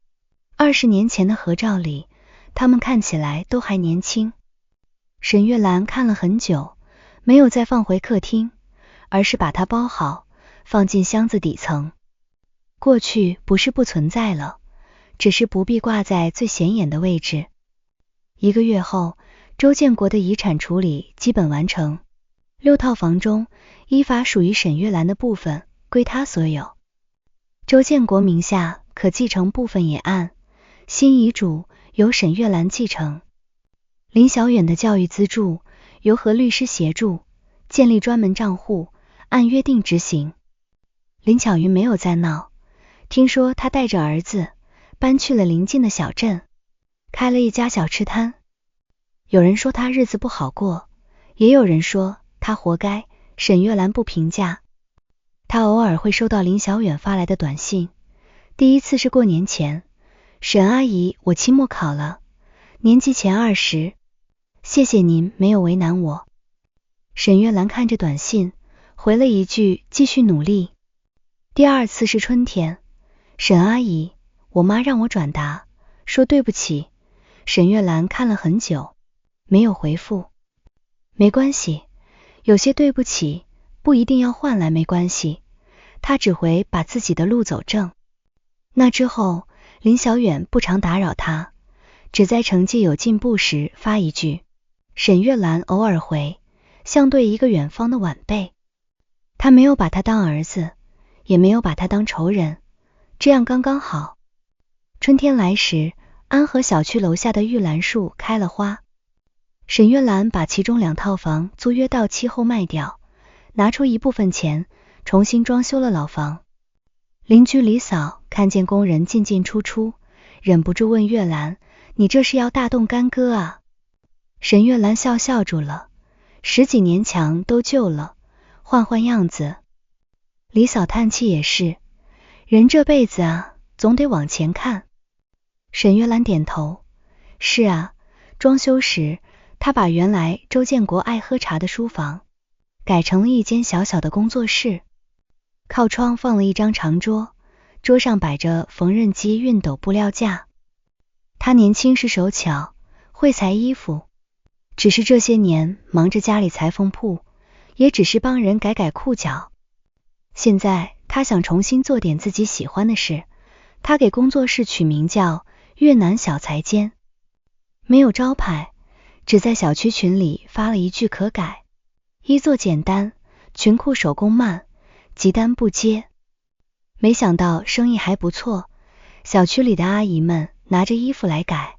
A: ，20年前的合照里，他们看起来都还年轻。沈月兰看了很久，没有再放回客厅，而是把它包好，放进箱子底层。过去不是不存在了，只是不必挂在最显眼的位置。1个月后，周建国的遗产处理基本完成，6套房中依法属于沈月兰的部分归他所有。周建国名下可继承部分也按新遗嘱由沈月兰继承。林小远的教育资助由何律师协助，建立专门账户，按约定执行。林巧云没有再闹，听说她带着儿子搬去了邻近的小镇，开了一家小吃摊。有人说她日子不好过，也有人说她活该，沈月兰不评价。她偶尔会收到林小远发来的短信，第一次是过年前，沈阿姨，我期末考了，年级前20，谢谢您没有为难我。沈月兰看着短信，回了一句继续努力。第二次是春天，沈阿姨，我妈让我转达，说对不起。沈月兰看了很久，没有回复。没关系，有些对不起不一定要换来没关系，她只回把自己的路走正。那之后，林小远不常打扰她，只在成绩有进步时发一句。沈月兰偶尔回，像对一个远方的晚辈。她没有把他当儿子，也没有把他当仇人，这样刚刚好。春天来时，安和小区楼下的玉兰树开了花。沈月兰把其中2套房租约到期后卖掉，拿出一部分钱重新装修了老房。邻居李嫂看见工人进进出出，忍不住问月兰，你这是要大动干戈啊？沈月兰笑住了，10几年墙都旧了，换换样子。李嫂叹气也是，人这辈子啊，总得往前看。沈月兰点头，是啊，装修时她把原来周建国爱喝茶的书房改成了一间小小的工作室，靠窗放了一张长桌，桌上摆着缝纫机、熨斗、布料架。她年轻时手巧，会裁衣服，只是这些年忙着家里裁缝铺，也只是帮人改改裤脚。现在她想重新做点自己喜欢的事，她给工作室取名叫越南小裁间，没有招牌，只在小区群里发了一句可改，衣做简单，裙裤手工慢，急单不接。没想到生意还不错，小区里的阿姨们拿着衣服来改，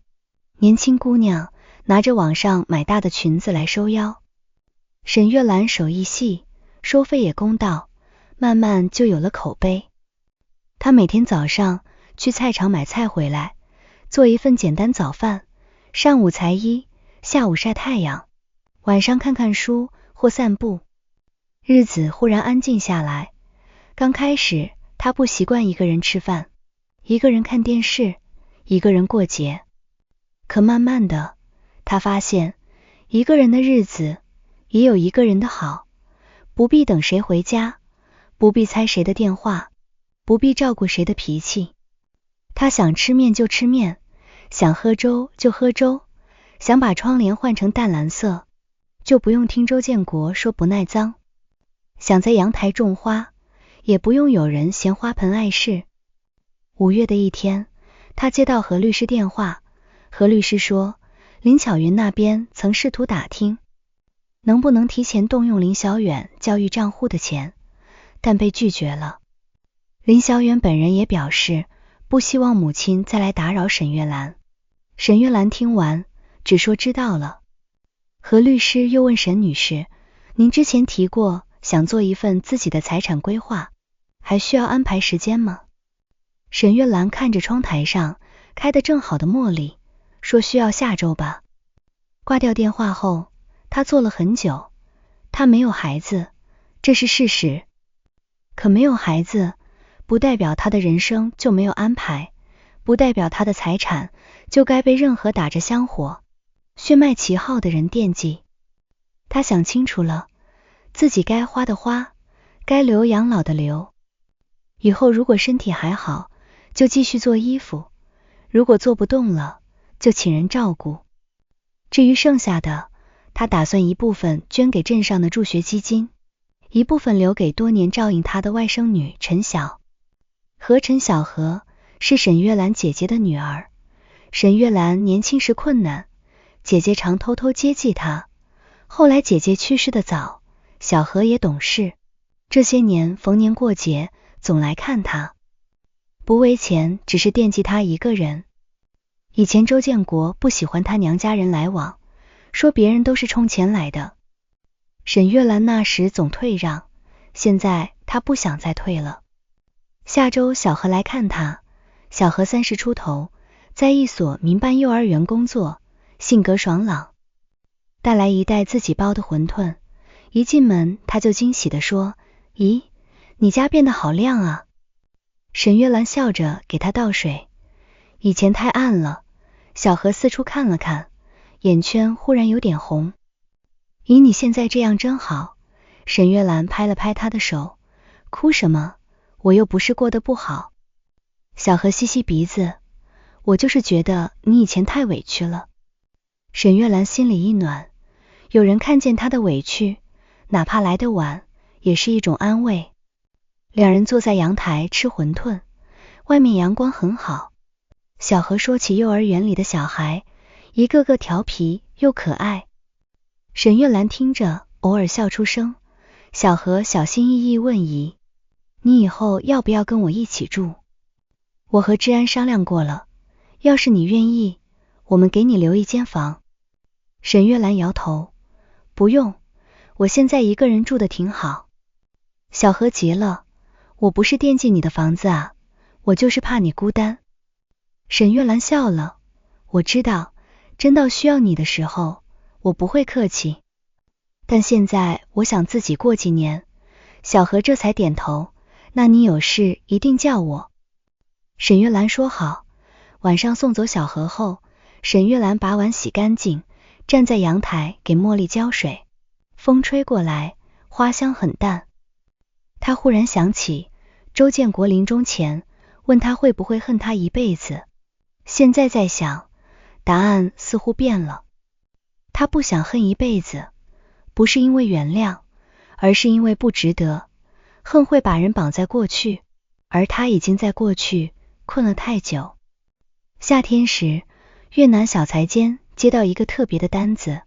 A: 年轻姑娘拿着网上买大的裙子来收腰。沈月兰手艺细，收费也公道，慢慢就有了口碑。她每天早上去菜场买菜回来，做一份简单早饭，上午裁衣，下午晒太阳，晚上看看书或散步。日子忽然安静下来。刚开始她不习惯一个人吃饭，一个人看电视，一个人过节。可慢慢的，她发现一个人的日子也有一个人的好，不必等谁回家，不必猜谁的电话，不必照顾谁的脾气。她想吃面就吃面，想喝粥就喝粥，想把窗帘换成淡蓝色，就不用听周建国说不耐脏。想在阳台种花，也不用有人嫌花盆碍事。5月的一天，她接到何律师电话，何律师说林巧云那边曾试图打听能不能提前动用林小远教育账户的钱，但被拒绝了。林小远本人也表示不希望母亲再来打扰沈月兰。沈月兰听完只说知道了。何律师又问沈女士，您之前提过想做一份自己的财产规划，还需要安排时间吗？沈月兰看着窗台上开得正好的茉莉，说需要下周吧。挂掉电话后，她坐了很久。她没有孩子，这是事实。可没有孩子，不代表她的人生就没有安排，不代表她的财产就该被任何打着香火、血脉旗号的人惦记。她想清楚了，自己该花的花，该留养老的留。以后如果身体还好，就继续做衣服，如果做不动了，就请人照顾。至于剩下的，他打算一部分捐给镇上的助学基金，一部分留给多年照应他的外甥女陈晓。陈晓禾是沈月兰姐姐的女儿。沈月兰年轻时困难，姐姐常偷偷接济她。后来姐姐去世的早，小禾也懂事，这些年逢年过节总来看她，不为钱，只是惦记她一个人。以前周建国不喜欢他娘家人来往，说别人都是冲钱来的。沈月兰那时总退让，现在他不想再退了。下周小何来看他，小何30出头，在一所民办幼儿园工作，性格爽朗，带来一袋自己包的馄饨。一进门他就惊喜地说，咦，你家变得好亮啊。沈月兰笑着给他倒水，以前太暗了。小何四处看了看，眼圈忽然有点红。咦，你现在这样真好。沈月兰拍了拍他的手，哭什么？我又不是过得不好。小何吸吸鼻子，我就是觉得你以前太委屈了。沈月兰心里一暖，有人看见她的委屈，哪怕来得晚，也是一种安慰。两人坐在阳台吃馄饨，外面阳光很好。小何说起幼儿园里的小孩，一个个调皮又可爱。沈月兰听着，偶尔笑出声。小何小心翼翼问姨，你以后要不要跟我一起住？我和志安商量过了，要是你愿意，我们给你留一间房。沈月兰摇头，不用，我现在一个人住的挺好。小何急了，我不是惦记你的房子啊，我就是怕你孤单。沈月兰笑了，我知道，真到需要你的时候，我不会客气。但现在我想自己过几年。小何这才点头，那你有事一定叫我。沈月兰说好。晚上送走小何后，沈月兰把碗洗干净，站在阳台给茉莉浇水。风吹过来，花香很淡。她忽然想起周建国临终前问他会不会恨他一辈子，现在在想，答案似乎变了。他不想恨一辈子，不是因为原谅，而是因为不值得。恨会把人绑在过去，而他已经在过去困了太久。夏天时，越南小财间接到一个特别的单子，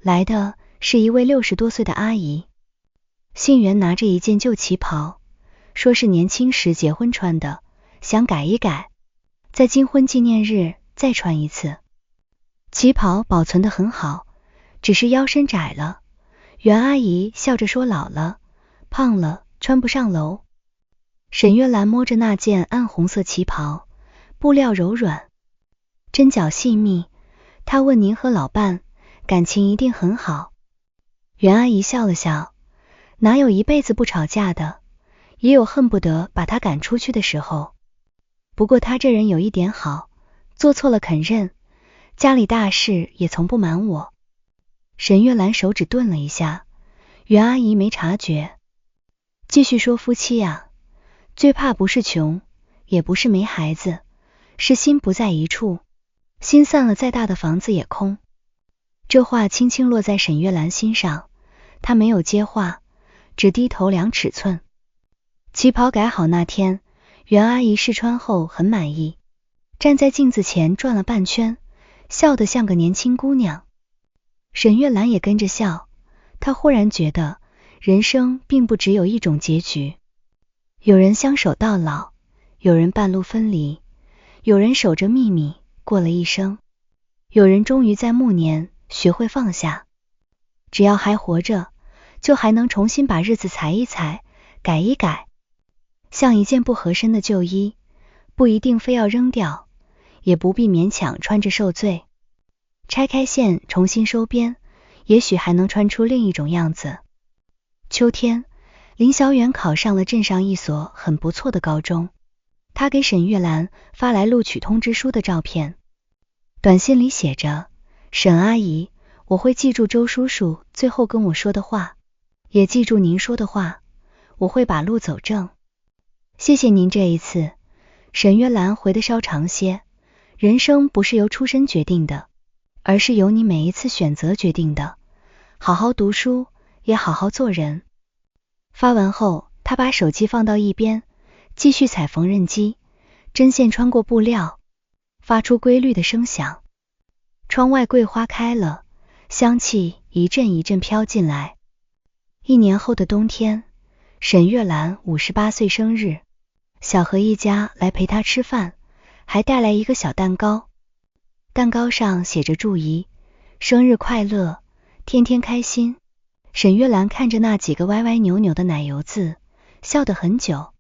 A: 来的是一位60多岁的阿姨。信员拿着一件旧旗袍，说是年轻时结婚穿的，想改一改，在金婚纪念日再穿一次。旗袍保存得很好，只是腰身窄了。袁阿姨笑着说老了，胖了，穿不上楼。沈月兰摸着那件暗红色旗袍，布料柔软，针脚细密。她问您和老伴感情一定很好。袁阿姨笑了笑，哪有一辈子不吵架的，也有恨不得把他赶出去的时候。不过他这人有一点好，做错了肯认，家里大事也从不瞒我。沈月兰手指顿了一下，袁阿姨没察觉，继续说夫妻啊，最怕不是穷，也不是没孩子，是心不在一处，心散了再大的房子也空。这话轻轻落在沈月兰心上，她没有接话，只低头量尺寸。旗袍改好那天，袁阿姨试穿后很满意，站在镜子前转了半圈，笑得像个年轻姑娘。沈月兰也跟着笑，她忽然觉得人生并不只有一种结局，有人相守到老，有人半路分离，有人守着秘密过了一生，有人终于在暮年学会放下。只要还活着，就还能重新把日子裁一裁，改一改。像一件不合身的旧衣，不一定非要扔掉，也不必勉强穿着受罪。拆开线，重新收边，也许还能穿出另一种样子。秋天，林小远考上了镇上一所很不错的高中，他给沈月兰发来录取通知书的照片。短信里写着，沈阿姨，我会记住周叔叔最后跟我说的话，也记住您说的话，我会把路走正。谢谢您这一次。沈月兰回得稍长些，人生不是由出身决定的，而是由你每一次选择决定的。好好读书，也好好做人。发完后，他把手机放到一边，继续踩缝纫机，针线穿过布料，发出规律的声响。窗外桂花开了，香气一阵一阵飘进来。1年后的冬天，沈月兰58岁生日，小何一家来陪她吃饭，还带来一个小蛋糕。蛋糕上写着祝姨，生日快乐，天天开心。沈月兰看着那几个歪歪扭扭的奶油字，笑得很久。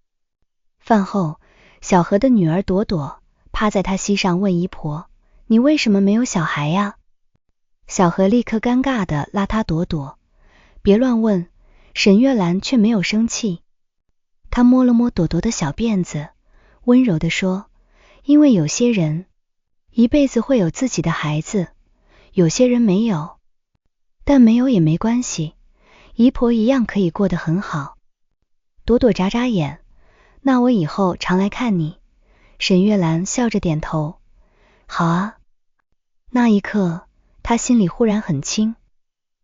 A: 饭后，小何的女儿朵朵趴在她膝上问姨婆，你为什么没有小孩呀？小何立刻尴尬地拉她朵朵，别乱问。沈月兰却没有生气，她摸了摸朵朵的小辫子，温柔地说，因为有些人一辈子会有自己的孩子，有些人没有，但没有也没关系，姨婆一样可以过得很好。朵朵眨眨眼，那我以后常来看你。沈月兰笑着点头，好啊。那一刻，她心里忽然很轻，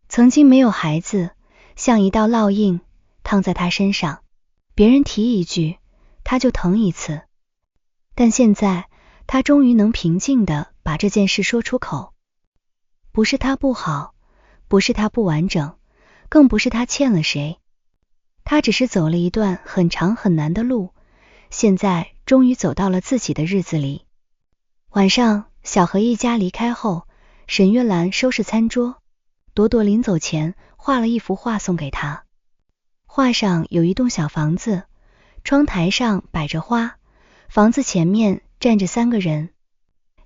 A: 曾经没有孩子，像一道烙印烫在她身上，别人提一句，她就疼一次。但现在，她终于能平静地把这件事说出口。不是她不好，不是她不完整，更不是她欠了谁。她只是走了一段很长很难的路，现在终于走到了自己的日子里。晚上，小何一家离开后，沈月兰收拾餐桌，朵朵临走前画了一幅画送给她。画上有一栋小房子，窗台上摆着花，房子前面站着3个人，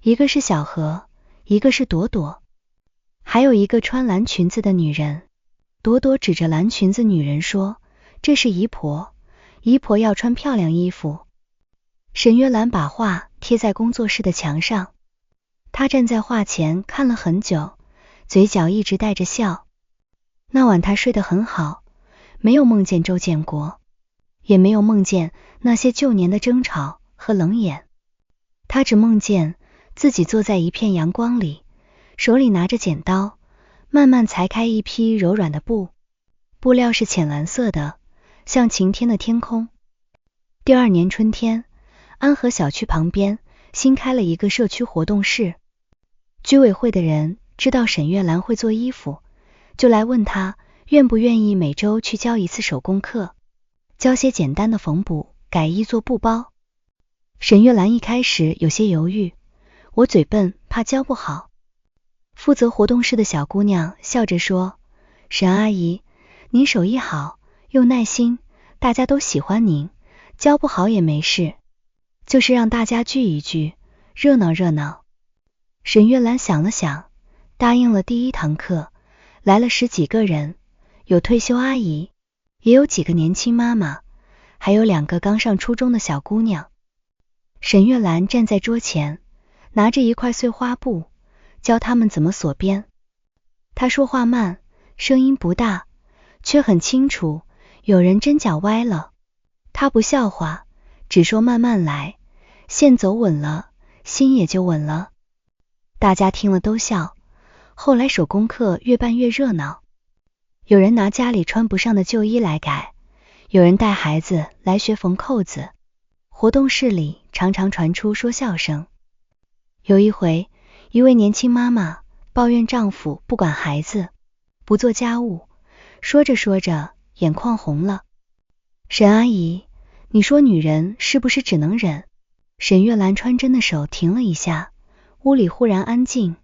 A: 一个是小何，一个是朵朵，还有一个穿蓝裙子的女人。朵朵指着蓝裙子女人说，这是姨婆，姨婆要穿漂亮衣服。沈月兰把画贴在工作室的墙上，她站在画前看了很久，嘴角一直带着笑。那晚她睡得很好，没有梦见周建国，也没有梦见那些旧年的争吵和冷眼，她只梦见自己坐在一片阳光里，手里拿着剪刀，慢慢裁开一批柔软的布，布料是浅蓝色的，像晴天的天空。第2年春天，安和小区旁边新开了一个社区活动室，居委会的人知道沈月兰会做衣服，就来问她愿不愿意每周去教一次手工课，教些简单的缝补，改衣做布包。沈月兰一开始有些犹豫，我嘴笨，怕教不好。负责活动室的小姑娘笑着说，沈阿姨，您手艺好，又耐心，大家都喜欢您，教不好也没事，就是让大家聚一聚，热闹热闹。沈月兰想了想，答应了第1堂课，来了10几个人，有退休阿姨，也有几个年轻妈妈，还有2个刚上初中的小姑娘。沈月兰站在桌前，拿着一块碎花布，教他们怎么锁边。她说话慢，声音不大，却很清楚，有人针脚歪了，她不笑话，只说慢慢来，线走稳了，心也就稳了。大家听了都笑。后来手工课越办越热闹，有人拿家里穿不上的旧衣来改，有人带孩子来学缝扣子，活动室里常常传出说笑声。有一回，一位年轻妈妈抱怨丈夫不管孩子，不做家务，说着说着眼眶红了。沈阿姨，你说女人是不是只能忍？沈月兰穿针的手停了一下，屋里忽然安静。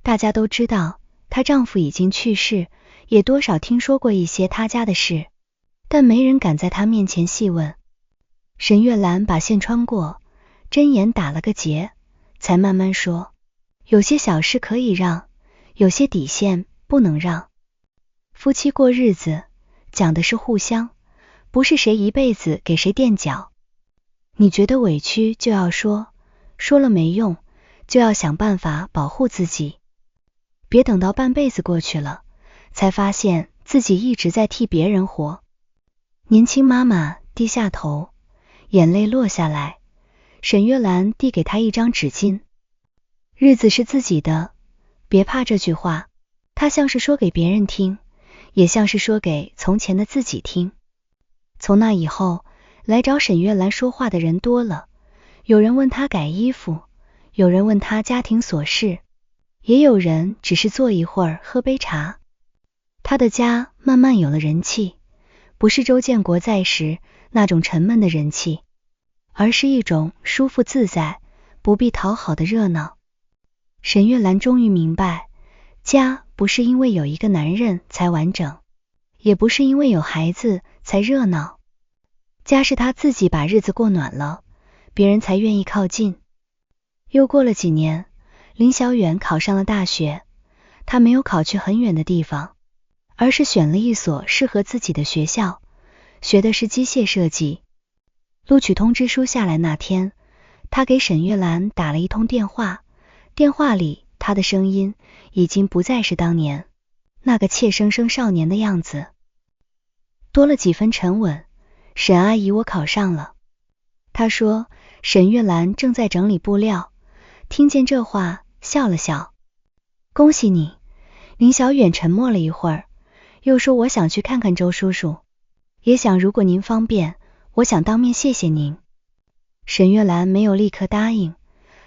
A: 大家都知道她丈夫已经去世，也多少听说过一些她家的事，但没人敢在她面前细问。沈月兰把线穿过，针眼打了个结，才慢慢说，有些小事可以让，有些底线不能让。夫妻过日子，讲的是互相，不是谁一辈子给谁垫脚。你觉得委屈就要说，说了没用，就要想办法保护自己。别等到半辈子过去了，才发现自己一直在替别人活。年轻妈妈低下头，眼泪落下来。沈月兰递给她一张纸巾，日子是自己的，别怕。这句话，她像是说给别人听，也像是说给从前的自己听。从那以后，来找沈月兰说话的人多了，有人问她改衣服，有人问她家庭琐事，也有人只是坐一会儿喝杯茶。她的家慢慢有了人气，不是周建国在时那种沉闷的人气，而是一种舒服自在，不必讨好的热闹。沈月兰终于明白，家不是因为有一个男人才完整，也不是因为有孩子才热闹，家是他自己把日子过暖了，别人才愿意靠近。又过了几年，林小远考上了大学，他没有考去很远的地方，而是选了一所适合自己的学校，学的是机械设计。录取通知书下来那天，他给沈月兰打了一通电话，电话里他的声音已经不再是当年那个怯生生少年的样子，多了几分沉稳。沈阿姨，我考上了。他说。沈月兰正在整理布料，听见这话笑了笑。恭喜你。林小远沉默了一会儿，又说我想去看看周叔叔，也想如果您方便，我想当面谢谢您。沈月兰没有立刻答应，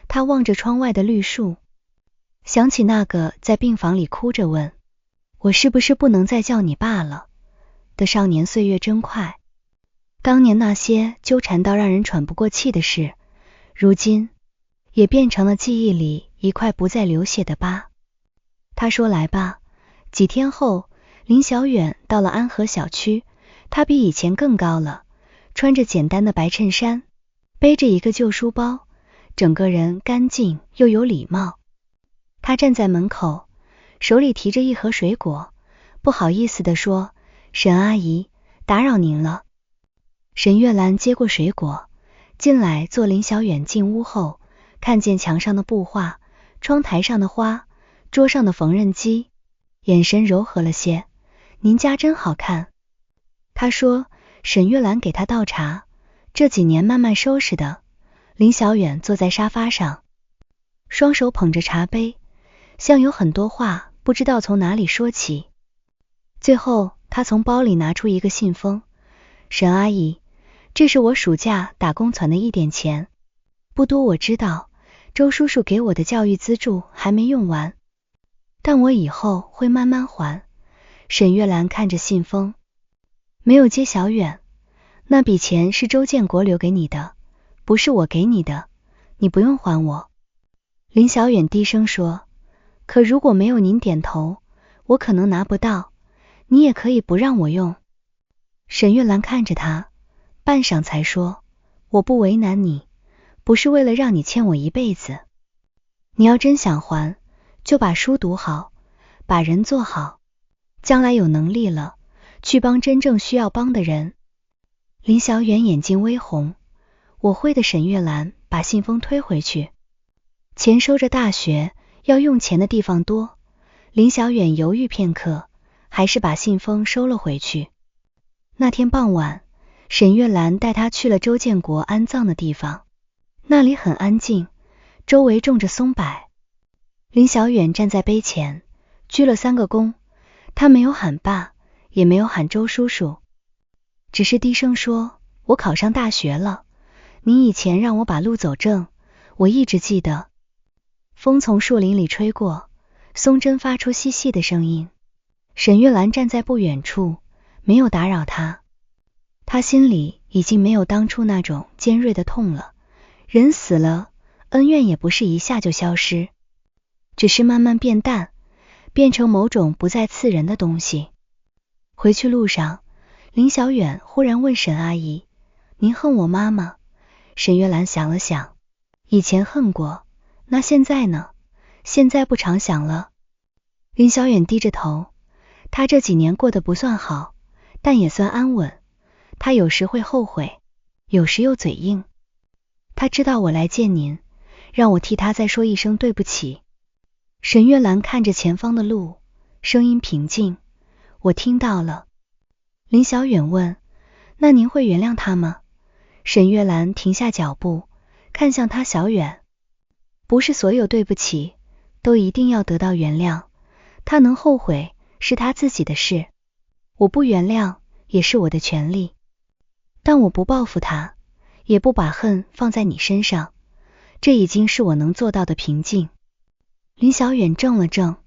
A: 她望着窗外的绿树，想起那个在病房里哭着问我是不是不能再叫你爸了的少年。岁月真快，当年那些纠缠到让人喘不过气的事，如今也变成了记忆里一块不再流血的疤。他说来吧。几天后，林小远到了安和小区，他比以前更高了，穿着简单的白衬衫，背着一个旧书包，整个人干净又有礼貌。他站在门口，手里提着一盒水果，不好意思地说，沈阿姨，打扰您了。沈月兰接过水果，进来坐。林小远进屋后，看见墙上的布画，窗台上的花，桌上的缝纫机，眼神柔和了些。您家真好看。他说。沈月兰给他倒茶，这几年慢慢收拾的。林小远坐在沙发上，双手捧着茶杯，像有很多话不知道从哪里说起。最后他从包里拿出一个信封，沈阿姨，这是我暑假打工攒的一点钱，不多我知道，周叔叔给我的教育资助还没用完，但我以后会慢慢还。沈月兰看着信封，没有接小远，那笔钱是周建国留给你的，不是我给你的，你不用还我。林小远低声说，可如果没有您点头，我可能拿不到，你也可以不让我用。沈月兰看着他，半晌才说，我不为难你，不是为了让你欠我一辈子，你要真想还，就把书读好，把人做好，将来有能力了，去帮真正需要帮的人。林小远眼睛微红，我会的。沈月兰把信封推回去，钱收着，大学要用钱的地方多。林小远犹豫片刻，还是把信封收了回去。那天傍晚，沈月兰带他去了周建国安葬的地方，那里很安静，周围种着松柏。林小远站在碑前，鞠了3个躬，他没有喊爸，也没有喊周叔叔，只是低声说，我考上大学了，你以前让我把路走正，我一直记得。风从树林里吹过，松针发出细细的声音。沈月兰站在不远处，没有打扰他。他心里已经没有当初那种尖锐的痛了，人死了，恩怨也不是一下就消失，只是慢慢变淡，变成某种不再刺人的东西。回去路上，林小远忽然问沈阿姨，您恨我妈吗？沈月兰想了想，以前恨过，那现在呢？现在不常想了。林小远低着头，他这几年过得不算好，但也算安稳。他有时会后悔，有时又嘴硬。他知道我来见您，让我替他再说一声对不起。沈月兰看着前方的路，声音平静，我听到了。林小远问，那您会原谅他吗？沈月兰停下脚步，看向他。小远，不是所有对不起都一定要得到原谅，他能后悔是他自己的事，我不原谅也是我的权利，但我不报复他，也不把恨放在你身上，这已经是我能做到的平静。林小远怔了怔，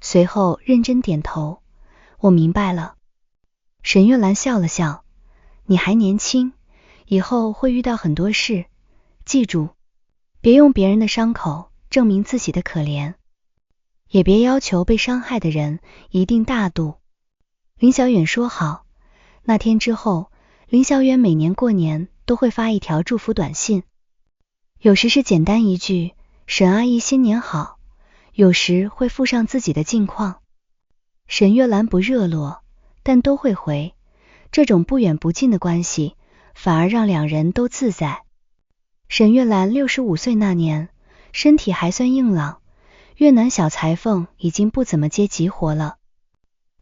A: 随后认真点头，我明白了。沈月兰笑了笑，你还年轻，以后会遇到很多事，记住，别用别人的伤口证明自己的可怜，也别要求被伤害的人一定大度。林小远说好，那天之后，林小远每年过年都会发一条祝福短信，有时是简单一句沈阿姨新年好，有时会附上自己的近况。沈月兰不热络，但都会回，这种不远不近的关系反而让两人都自在。沈月兰65岁那年，身体还算硬朗，越南小裁缝已经不怎么接急活了，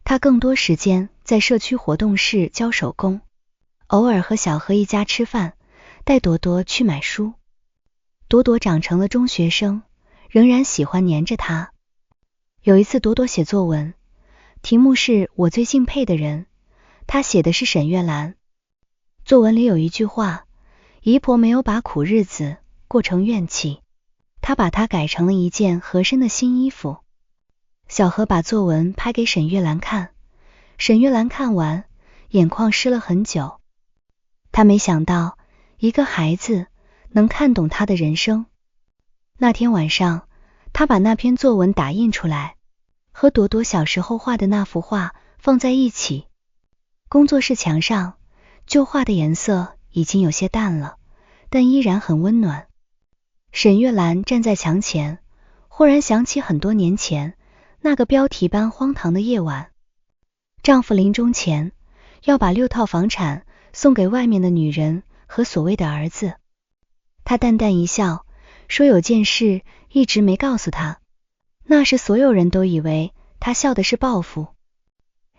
A: 她更多时间在社区活动室教手工，偶尔和小何一家吃饭，带朵朵去买书。朵朵长成了中学生，仍然喜欢黏着她。有一次朵朵写作文，题目是我最敬佩的人，她写的是沈月兰。作文里有一句话，姨婆没有把苦日子过成怨气，她把它改成了一件合身的新衣服。小何把作文拍给沈月兰看，沈月兰看完，眼眶湿了很久。她没想到一个孩子能看懂她的人生。那天晚上，她把那篇作文打印出来，和朵朵小时候画的那幅画放在一起。工作室墙上旧画的颜色已经有些淡了，但依然很温暖。沈月兰站在墙前，忽然想起很多年前那个标题般荒唐的夜晚。丈夫临终前要把6套房产送给外面的女人和所谓的儿子。她淡淡一笑，说有件事一直没告诉他。那时所有人都以为她笑的是报复，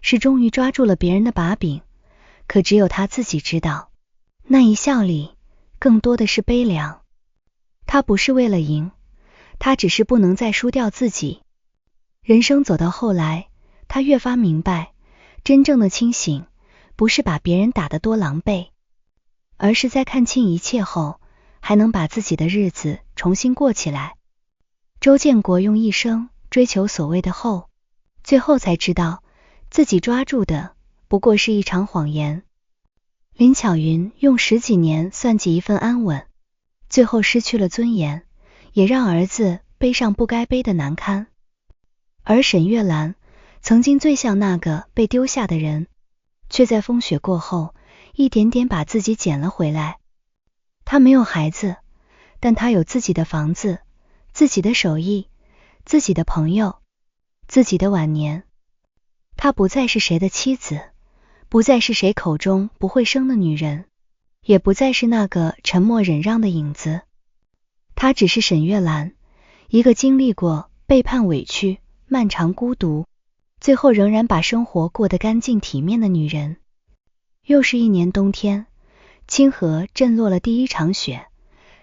A: 是终于抓住了别人的把柄，可只有她自己知道，那一笑里更多的是悲凉。她不是为了赢，她只是不能再输掉自己。人生走到后来，她越发明白，真正的清醒不是把别人打得多狼狈，而是在看清一切后，还能把自己的日子重新过起来。周建国用一生追求所谓的后，最后才知道自己抓住的不过是一场谎言。林巧云用10几年算计一份安稳，最后失去了尊严，也让儿子背上不该背的难堪。而沈月兰曾经最像那个被丢下的人，却在风雪过后一点点把自己捡了回来。她没有孩子，但她有自己的房子，自己的手艺，自己的朋友，自己的晚年。她不再是谁的妻子，不再是谁口中不会生的女人，也不再是那个沉默忍让的影子。她只是沈月兰，一个经历过背叛、委屈、漫长孤独，最后仍然把生活过得干净体面的女人。又是一年冬天，清河震落了第一场雪，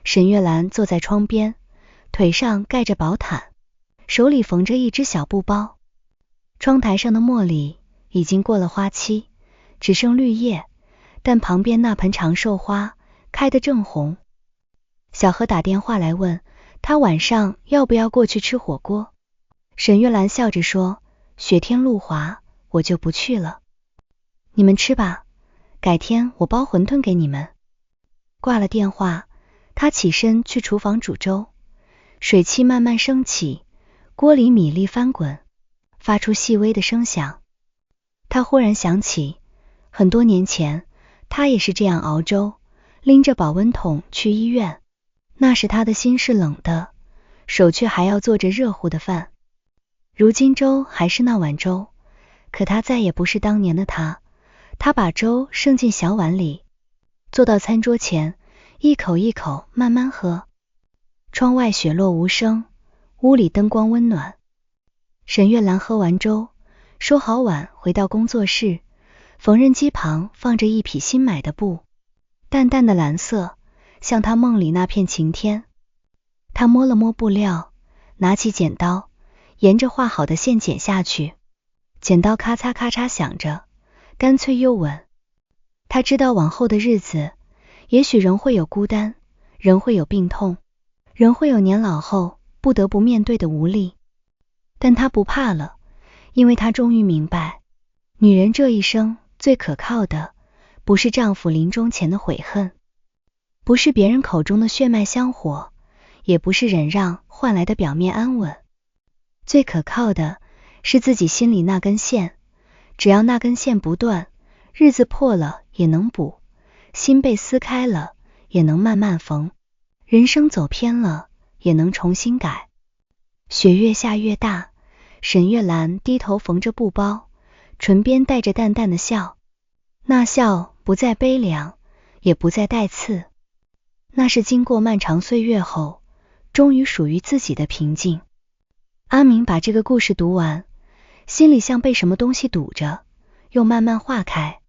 A: 沈月兰坐在窗边，腿上盖着薄毯，手里缝着一只小布包。窗台上的茉莉已经过了花期，只剩绿叶，但旁边那盆长寿花开得正红。小何打电话来问他晚上要不要过去吃火锅。沈月兰笑着说，雪天路滑，我就不去了。你们吃吧，改天我包馄饨给你们。挂了电话，他起身去厨房煮粥，水汽慢慢升起，锅里米粒翻滚，发出细微的声响。他忽然想起，很多年前，他也是这样熬粥，拎着保温桶去医院。那时他的心是冷的，手却还要做着热乎的饭。如今粥还是那碗粥，可他再也不是当年的他。他把粥盛进小碗里，坐到餐桌前，一口一口慢慢喝。窗外雪落无声，屋里灯光温暖。沈月兰喝完粥，收好碗，回到工作室，缝纫机旁放着一匹新买的布，淡淡的蓝色，像她梦里那片晴天。她摸了摸布料，拿起剪刀，沿着画好的线剪下去，剪刀咔嚓咔嚓响着，干脆又稳。她知道往后的日子，也许仍会有孤单，仍会有病痛，仍会有年老后不得不面对的无力。但她不怕了，因为她终于明白，女人这一生最可靠的，不是丈夫临终前的悔恨，不是别人口中的血脉香火，也不是忍让换来的表面安稳。最可靠的是自己心里那根线，只要那根线不断，日子破了也能补，心被撕开了也能慢慢缝，人生走偏了也能重新改。雪越下越大，沈月兰低头缝着布包，唇边带着淡淡的笑，那笑不再悲凉，也不再带刺，那是经过漫长岁月后，终于属于自己的平静。阿明把这个故事读完，心里像被什么东西堵着，又慢慢化开。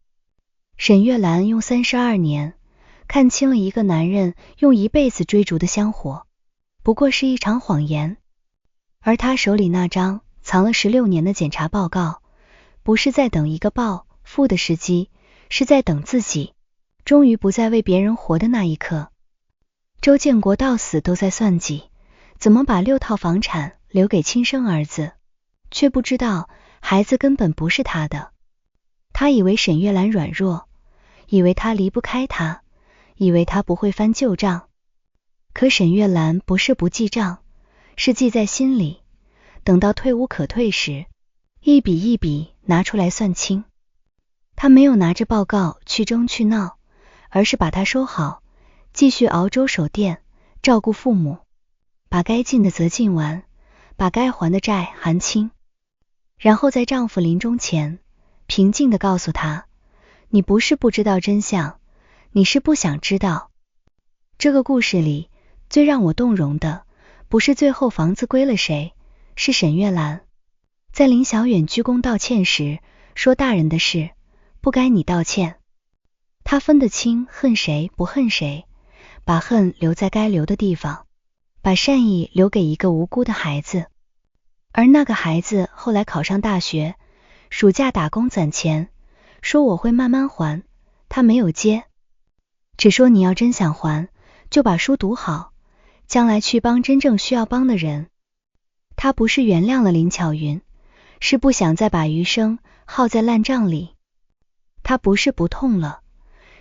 A: 沈月兰用32年看清了一个男人用一辈子追逐的香火，不过是一场谎言。而他手里那张藏了16年的检查报告，不是在等一个报复的时机，是在等自己终于不再为别人活的那一刻。周建国到死都在算计，怎么把6套房产留给亲生儿子，却不知道孩子根本不是他的。他以为沈月兰软弱，以为他离不开他，以为他不会翻旧账。可沈月兰不是不记账，是记在心里，等到退无可退时，一笔一笔拿出来算清。他没有拿着报告去争去闹，而是把它收好，继续熬粥守店，照顾父母，把该尽的责尽完，把该还的债还清。然后在丈夫临终前，平静地告诉他，你不是不知道真相，你是不想知道。这个故事里最让我动容的，不是最后房子归了谁，是沈月兰在林小远鞠躬道歉时说，大人的事不该你道歉。他分得清恨谁不恨谁，把恨留在该留的地方，把善意留给一个无辜的孩子。而那个孩子后来考上大学，暑假打工攒钱，说我会慢慢还，他没有接，只说你要真想还，就把书读好，将来去帮真正需要帮的人。他不是原谅了林巧云，是不想再把余生耗在烂账里。他不是不痛了，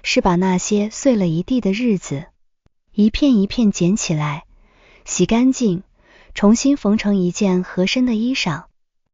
A: 是把那些碎了一地的日子一片一片捡起来，洗干净，重新缝成一件合身的衣裳。